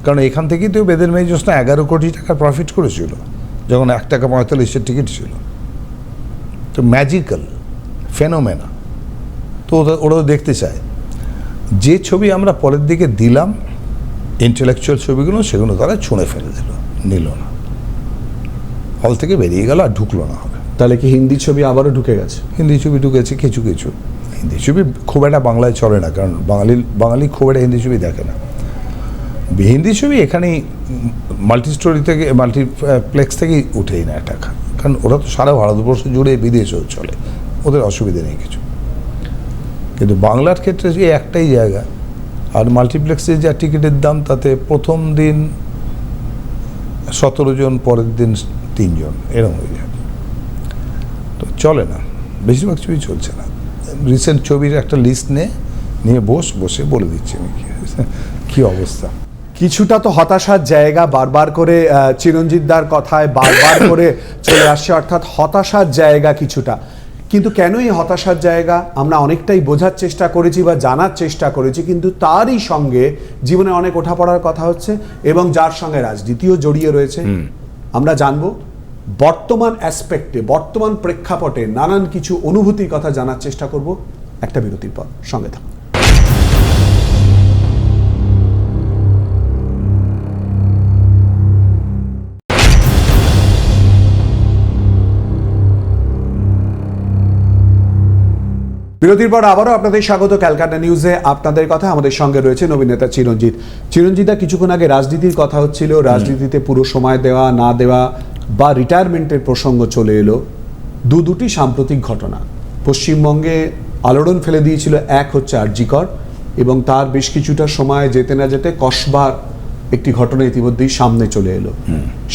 Speaker 2: কারণ এখান থেকেই তো বেদের মেয়ে জ্যোৎস্না 11 কোটি টাকা প্রফিট করেছিল যখন 1 টাকা 45-এর টিকিট ছিল। তো ম্যাজিক্যাল ফেনোমেনা, তো ওরাও দেখতে চায়। যে ছবি আমরা পরের দিকে দিলাম, ইন্টেলেকচুয়াল ছবিগুলো, সেগুলো তারা ছুঁড়ে ফেলে দিল, নিল না, হল থেকে বেরিয়ে গেল, আর ঢুকলো না হবে।
Speaker 1: তাহলে কি হিন্দি ছবি আবারও ঢুকে গেছে?
Speaker 2: হিন্দি ছবি ঢুকেছে কিছু কিছু, হিন্দি ছবি খুব একটা বাংলায় চলে না, কারণ বাঙালি খুব একটা হিন্দি ছবি দেখে না। হিন্দি ছবি এখানেই মাল্টি স্টোরি থেকে, মাল্টিপ্লেক্স থেকেই উঠেই না টাকা, কারণ ওরা তো সারা ভারতবর্ষ জুড়ে বিদেশেও চলে, ওদের অসুবিধে নেই কিছু। কিন্তু বাংলার ক্ষেত্রে যে একটাই জায়গা, আর মাল্টিপ্লেক্সে যা টিকিটের দাম, তাতে প্রথম দিন 17 জন, পরের দিন 3 জন, এরকম হয়ে যায়। তো চলে না, বেশিরভাগ ছবি চলছে না। রিসেন্ট ছবির একটা লিস্ট নিয়ে বসে বলে দিচ্ছি আমি কি অবস্থা।
Speaker 1: কিছুটা তো হতাশার জায়গা বারবার করে চিরঞ্জিত দার কথায় বারবার করে চলে আসছে, অর্থাৎ হতাশার জায়গা কিছুটা। কিন্তু কেন এই হতাশার জায়গা আমরা অনেকটাই বোঝার চেষ্টা করেছি বা জানার চেষ্টা করেছি, কিন্তু তারই সঙ্গে জীবনে অনেক ওঠাপড়ার কথা হচ্ছে, এবং যার সঙ্গে রাজনীতিও জড়িয়ে রয়েছে। আমরা জানবো বর্তমান অ্যাসপেক্টে, বর্তমান প্রেক্ষাপটে নানান কিছু অনুভূতির কথা জানার চেষ্টা করব একটা বিরতির পর। সঙ্গে থাকুন। বিরতির পর আবারও আপনাদের স্বাগত ক্যালকাটা নিউজে। আপনাদের কথা, আমাদের সঙ্গে রয়েছে নবীন নেতা চিরঞ্জিত। চিরঞ্জিতা, কিছুক্ষণ আগে রাজনীতির কথা হচ্ছিল, রাজনীতিতে পুরো সময় দেওয়া না দেওয়া বা রিটায়ারমেন্টের প্রসঙ্গ চলে এলো। দুটি সাম্প্রতিক ঘটনা পশ্চিমবঙ্গে আলোড়ন ফেলে দিয়েছিল। এক হচ্ছে আরজি কর, এবং তার বেশ কিছুটা সময় যেতে না যেতে কসবার একটি ঘটনা ইতিমধ্যেই সামনে চলে এলো।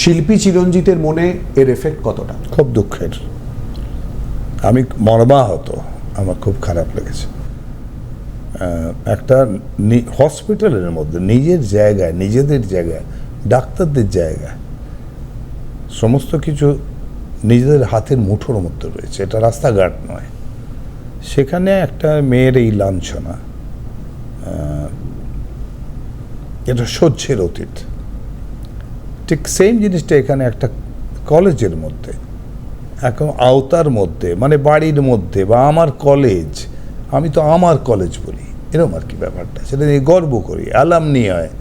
Speaker 1: শিল্পী চিরঞ্জিতের মনে এর এফেক্ট কতটা?
Speaker 2: খুব দুঃখের, আমি মর্মাহত, আমার খুব খারাপ লেগেছে। একটা হসপিটালের মধ্যে নিজের জায়গায়, নিজেদের জায়গায়, ডাক্তারদের জায়গায় সমস্ত কিছু নিজেদের হাতের মুঠোর মধ্যে রয়েছে, এটা রাস্তাঘাট নয়। সেখানে একটা মেয়ের এই লাঞ্ছনা, এটা সহ্যের অতীত। ঠিক সেম জিনিসটা এখানে একটা কলেজের মধ্যে, এখন আওতার মধ্যে, মানে বাড়ির মধ্যে, বা আমার কলেজ, আমি তো আমার কলেজ বলি, এরকম আর কি ব্যাপারটা। সেটা নিয়ে গর্ব করি। অ্যালামনি হয়,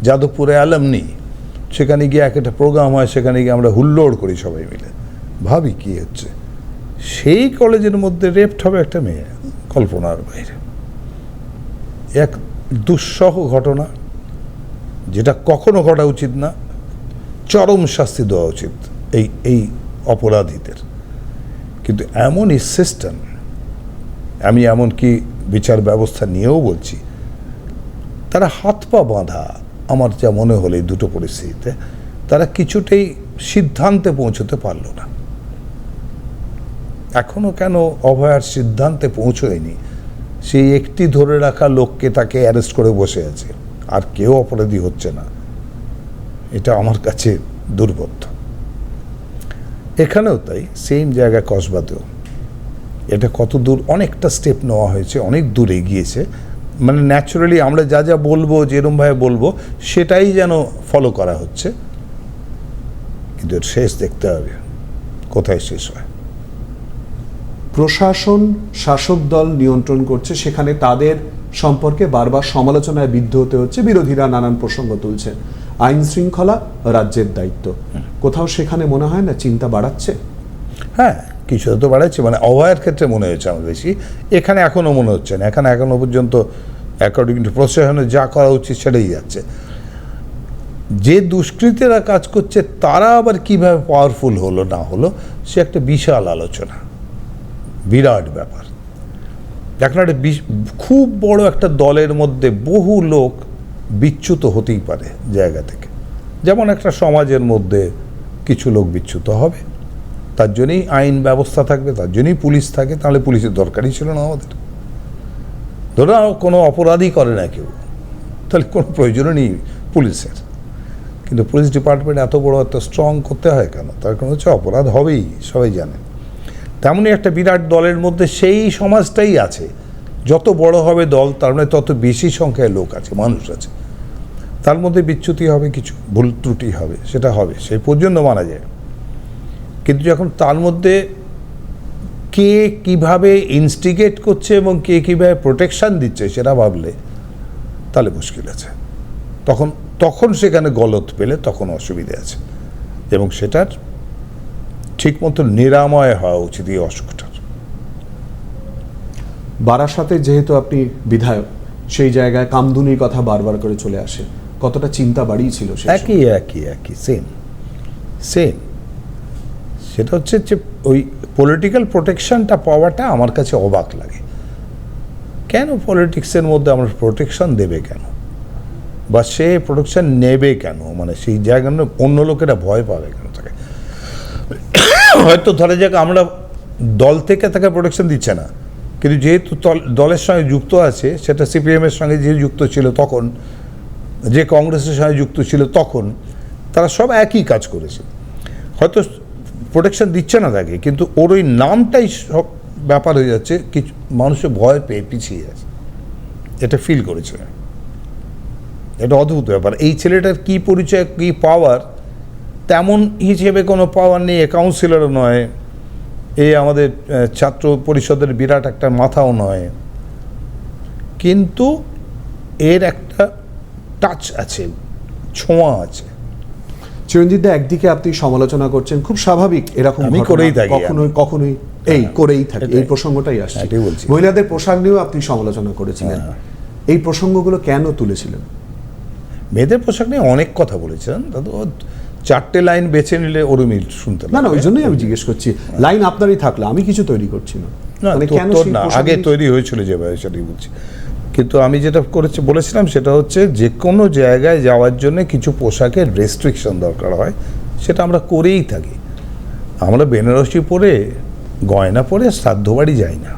Speaker 2: যাদবপুরে অ্যালামনি, সেখানে গিয়ে একটা প্রোগ্রাম হয়, সেখানে গিয়ে আমরা হুল্লোড় করি সবাই মিলে, ভাবি কি হচ্ছে। সেই কলেজের মধ্যে রেপড হবে একটা মেয়ে, কল্পনার বাইরে। এক দুঃসহ ঘটনা, যেটা কখনো ঘটা উচিত না। চরম শাস্তি দেওয়া উচিত এই অপরাধীদের। কিন্তু এমনই সিস্টেম, আমি এমনকি বিচার ব্যবস্থা নিয়েও বলছি, তারা হাত পা বাঁধা। আমার যা মনে হলো এই দুটো পরিস্থিতিতে তারা কিছুতেই সিদ্ধান্তে পৌঁছতে পারল না। এখনো কেন অভয়ার সিদ্ধান্তে পৌঁছয়নি, সেই একটি ধরে রাখা লোককে তাকে অ্যারেস্ট করে বসে আছে, আর কেউ অপরাধী হচ্ছে না। এটা আমার কাছে দুর্বোধ্য। এখানেও তাই, সেম জায়গায় কসবাতেও এটা কত দূর, অনেকটা স্টেপ নেওয়া হয়েছে, অনেক দূর এগিয়েছে। মানে ন্যাচারালি আমরা যা যা বলবো, যেরমভাবে বলবো, সেটাই যেন ফলো করা হচ্ছে। কিন্তু এর শেষ দেখতে হবে, কোথায় শেষ হয়।
Speaker 1: প্রশাসন শাসক দল নিয়ন্ত্রণ করছে, সেখানে তাদের সম্পর্কে বারবার সমালোচনায় বিদ্ধ হতে হচ্ছে। বিরোধীরা নানান প্রসঙ্গ তুলছে। আইন শৃঙ্খলা রাজ্যের দায়িত্ব। কোথাও সেখানে মনে হয় না চিন্তা বাড়াচ্ছে?
Speaker 2: হ্যাঁ, কিছু তো বাড়াচ্ছে, মানে অভয়ের ক্ষেত্রে মনে হয়েছে আমার বেশি। এখানে এখনও মনে হচ্ছে না। এখানে এখনও পর্যন্ত অ্যাকর্ডিং টু প্রশাসনে যা করা উচিত সেটাই যাচ্ছে। যে দুষ্কৃতীরা কাজ করছে তারা আবার কিভাবে পাওয়ারফুল হলো না হলো, সে একটা বিশাল আলোচনা, বিরাট ব্যাপার। এখন একটা খুব বড় একটা দলের মধ্যে বহু লোক বিচ্যুত হতেই পারে জায়গা থেকে। যেমন একটা সমাজের মধ্যে কিছু লোক বিচ্যুত হবে, তার জন্যই আইন ব্যবস্থা থাকবে, তার জন্যই পুলিশ থাকে। তাহলে পুলিশের দরকারই ছিল না আমাদের। ধরো কোনো অপরাধী করে না কেউ, তাহলে কোনো প্রয়োজনও নেই পুলিশের। কিন্তু পুলিশ ডিপার্টমেন্ট এত বড়, এত স্ট্রং করতে হয় কেন? তার কারণ হচ্ছে অপরাধ হবেই, সবাই জানে। তেমনই একটা বিরাট দলের মধ্যে সেই সমাজটাই আছে। যত বড় হবে দল, তার মানে তত বেশি সংখ্যায় লোক আছে, মানুষ আছে। তার মধ্যে বিচ্যুতি হবে, কিছু ভুল ত্রুটি হবে, সেটা হবে, সেই পর্যন্ত মানা যায়। কিন্তু যখন তার মধ্যে কে কিভাবে ইনস্টিগেট করছে এবং কে কিভাবে প্রোটেকশন দিচ্ছে সেটা ভাবলে তাহলে মুশকিল আছে। তখন সেখানে গলত পেলে তখন অসুবিধে আছে, এবং সেটার ঠিক মতো নিরাময় হওয়া উচিত এই অসুখটার।
Speaker 1: বারাসাতে যেহেতু আপনি বিধায়ক, সেই জায়গায় কামদুনির কথা বারবার করে চলে আসে। কতটা চিন্তা বাড়িয়েছিল?
Speaker 2: একই সেম। সেটা হচ্ছে যে ওই পলিটিক্যাল প্রোটেকশনটা পাওয়াটা আমার কাছে অবাক লাগে। কেন পলিটিক্সের মধ্যে আমরা প্রোটেকশন দেবে কেন, বা সে প্রোটেকশন নেবে কেন? মানে সেই জায়গায় অন্য লোকেরা ভয় পাবে কেন তাকে? হয়তো ধরে যাক আমরা দল থেকে তাকে প্রোটেকশন দিচ্ছে না, কিন্তু যেহেতু দলের সঙ্গে যুক্ত আছে, সেটা সিপিএমের সঙ্গে যে যুক্ত ছিল তখন, যে কংগ্রেসের সঙ্গে যুক্ত ছিল তখন, তারা সব একই কাজ করেছে। হয়তো প্রোটেকশন দিচ্ছে না তাকে, কিন্তু ওর ওই নামটাই সব ব্যাপার হয়ে যাচ্ছে, কিছু মানুষের ভয় পেয়ে পিছিয়ে যাচ্ছে। এটা ফিল করেছে। এটা অদ্ভুত ব্যাপার। এই ছেলেটার কি পরিচয়, কি পাওয়ার, তেমন হিসেবে কোনো পাওয়ার নেই। কাউন্সিলরও নয়, এই আমাদের ছাত্র পরিষদের বিরাট একটা মাথাও নয়, কিন্তু এর একটা টাচ আছে, ছোঁয়া আছে।
Speaker 1: চিরঞ্জিত দা, একদিকে আপনি সমালোচনা করছেন, খুব স্বাভাবিক, এরকম
Speaker 2: আমি করেই থাকি।
Speaker 1: কখনোই এই করেই থাকে, এই প্রসঙ্গটাই আসছে।
Speaker 2: এটাই বলছি।
Speaker 1: মহিলাদের পোশাক নিয়েও আপনি সমালোচনা করেছিলেন, এই প্রসঙ্গগুলো কেন তুলেছিলেন?
Speaker 2: মেয়েদের পোশাক নিয়ে অনেক কথা বলেছেন, দাদু 4টে লাইন বেছে নিলে ওরমই শুনতে
Speaker 1: না ওই জন্যই আমি জিজ্ঞেস করছি, লাইন আপনারই থাকলো, আমি কিছু তৈরি করছি না।
Speaker 2: না
Speaker 1: মানে কেন
Speaker 2: তোর
Speaker 1: সেই
Speaker 2: না,
Speaker 1: পোশাক
Speaker 2: আগে
Speaker 1: নিয়ে-
Speaker 2: তৈরি হয়েছিল যেভাবে, সেটাই বলছি। কিন্তু আমি যেটা বলেছিলাম সেটা হচ্ছে যে কোনো জায়গায় যাওয়ার জন্য কিছু পোশাকের রেস্ট্রিকশন দরকার হয়, সেটা আমরা করেই থাকি। আমরা বেনারসি পরে, গয়না পরে শ্রাদ্ধ বাড়ি যাই না,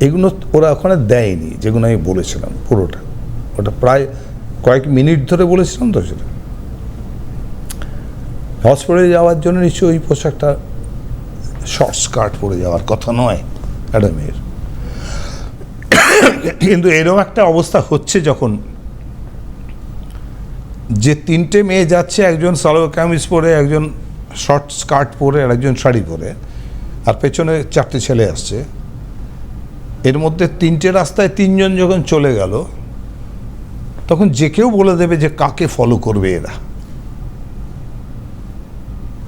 Speaker 2: এগুলো ওরা ওখানে দেয়নি, যেগুলো আমি বলেছিলাম পুরোটা। ওটা প্রায় কয়েক মিনিট ধরে বলেছিলাম তো সেটা। হসপিটালে যাওয়ার জন্য নিশ্চয়ই ওই পোশাকটা শর্ট স্কার্ট পরে যাওয়ার কথা নয় একটা মেয়ের। কিন্তু এরকম একটা অবস্থা হচ্ছে যখন, যে 3টে মেয়ে যাচ্ছে, একজন সালোয়ার কামিজ পরে, একজন শর্ট স্কার্ট পরে, আর একজন শাড়ি পরে, আর পেছনে 4টে ছেলে আসছে। এর মধ্যে 3টে রাস্তায় 3জন যখন চলে গেল, তখন যে কেউ বলে দেবে যে কাকে ফলো করবে এরা,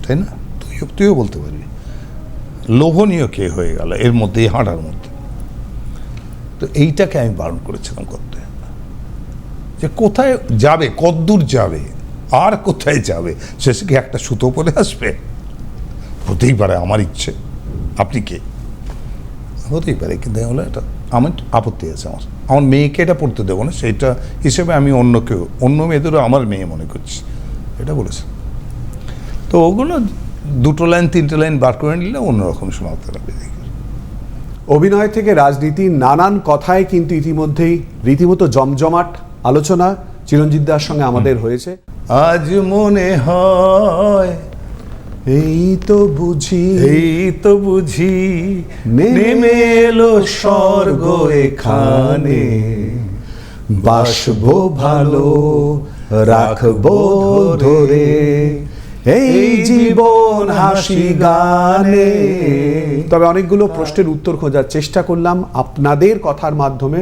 Speaker 2: তাই না? তুইও বলতে পারবি লোভনীয় কে হয়ে গেল এর মধ্যে, হাঁটার মধ্যে। তো এইটাকে আমি বারণ করেছিলাম করতে, যে কোথায় যাবে, কতদূর যাবে, আর কোথায় যাবে, শেষে কি একটা সুতো পরে আসবে? হতেই পারে, আমার ইচ্ছে, আপনি কে? হতেই পারে, কিন্তু হলে এটা আমার আপত্তি আছে। আমার মেয়েকে এটা পড়তে দেবো না, সেইটা হিসেবে আমি অন্য মেয়েদেরও আমার মেয়ে মনে করছি, এটা বলেছে। তো ওগুলো 2টো লাইন 3টে লাইন বার করে নিলে অন্যরকম শোনাতে হবে।
Speaker 1: অভিনয় থেকে রাজনীতির নানান কথায় কিন্তু ইতিমধ্যেই রীতিমতো জমজমাট আলোচনা চিরঞ্জিত দার সঙ্গে আমাদের হয়েছে।
Speaker 2: আজ মনে হয়
Speaker 1: এই তো বুঝি
Speaker 2: নেমে এলো স্বর্গ এখানে,
Speaker 1: বাসবো ভালো, রাখবো ধরে এই জীবন হাসি গানে। তবে অনেকগুলো প্রশ্নের উত্তর খোঁজার চেষ্টা করলাম আপনাদের কথার মাধ্যমে,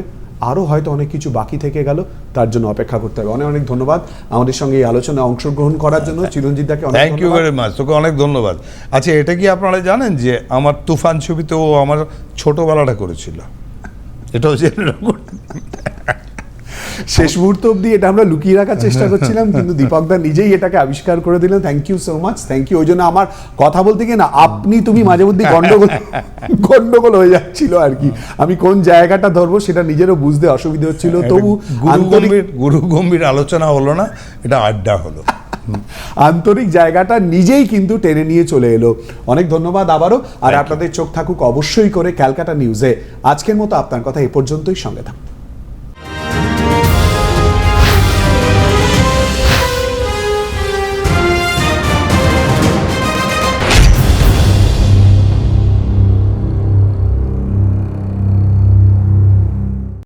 Speaker 1: আরো হয়তো অনেক কিছু বাকি থেকে গেল, তার জন্য অপেক্ষা করতে হবে। অনেক অনেক ধন্যবাদ আমাদের সঙ্গে এই আলোচনায় অংশগ্রহণ করার জন্য চিরঞ্জিত দাকে।
Speaker 2: থ্যাংক ইউ ভেরি মাচ, তোকে অনেক ধন্যবাদ। আচ্ছা, এটা কি আপনারা জানেন যে আমার তুফান ছবিতে ও আমার ছোটবেলাটা করেছিল? এটাও জেনে রাখুন।
Speaker 1: শেষ মুহূর্ত অবধি এটা আমরা লুকিয়ে রাখার চেষ্টা করছিলাম, কিন্তু দীপক দা নিজেই এটাকে আবিষ্কার করে দিলেন। Thank you so much, thank you. ওই জন্য আমার কথা বলতে গিয়ে না আপনি তুমি মাঝে মধ্যে গন্ডগোল হয়ে যাচ্ছিল আর কি। আমি কোন জায়গাটা ধরবো সেটা নিজেরও বুঝতে অসুবিধা হচ্ছিল, তবু
Speaker 2: গুরু গম্ভীর আলোচনা হলো না, এটা আড্ডা হলো।
Speaker 1: আন্তরিক জায়গাটা নিজেই কিন্তু টেনে নিয়ে চলে এলো। অনেক ধন্যবাদ আবারও। আর আপনাদের চোখ থাকুক অবশ্যই করে ক্যালকাটা নিউজে। আজকের মতো আপনার কথা এ পর্যন্তই, সঙ্গে থাকুন।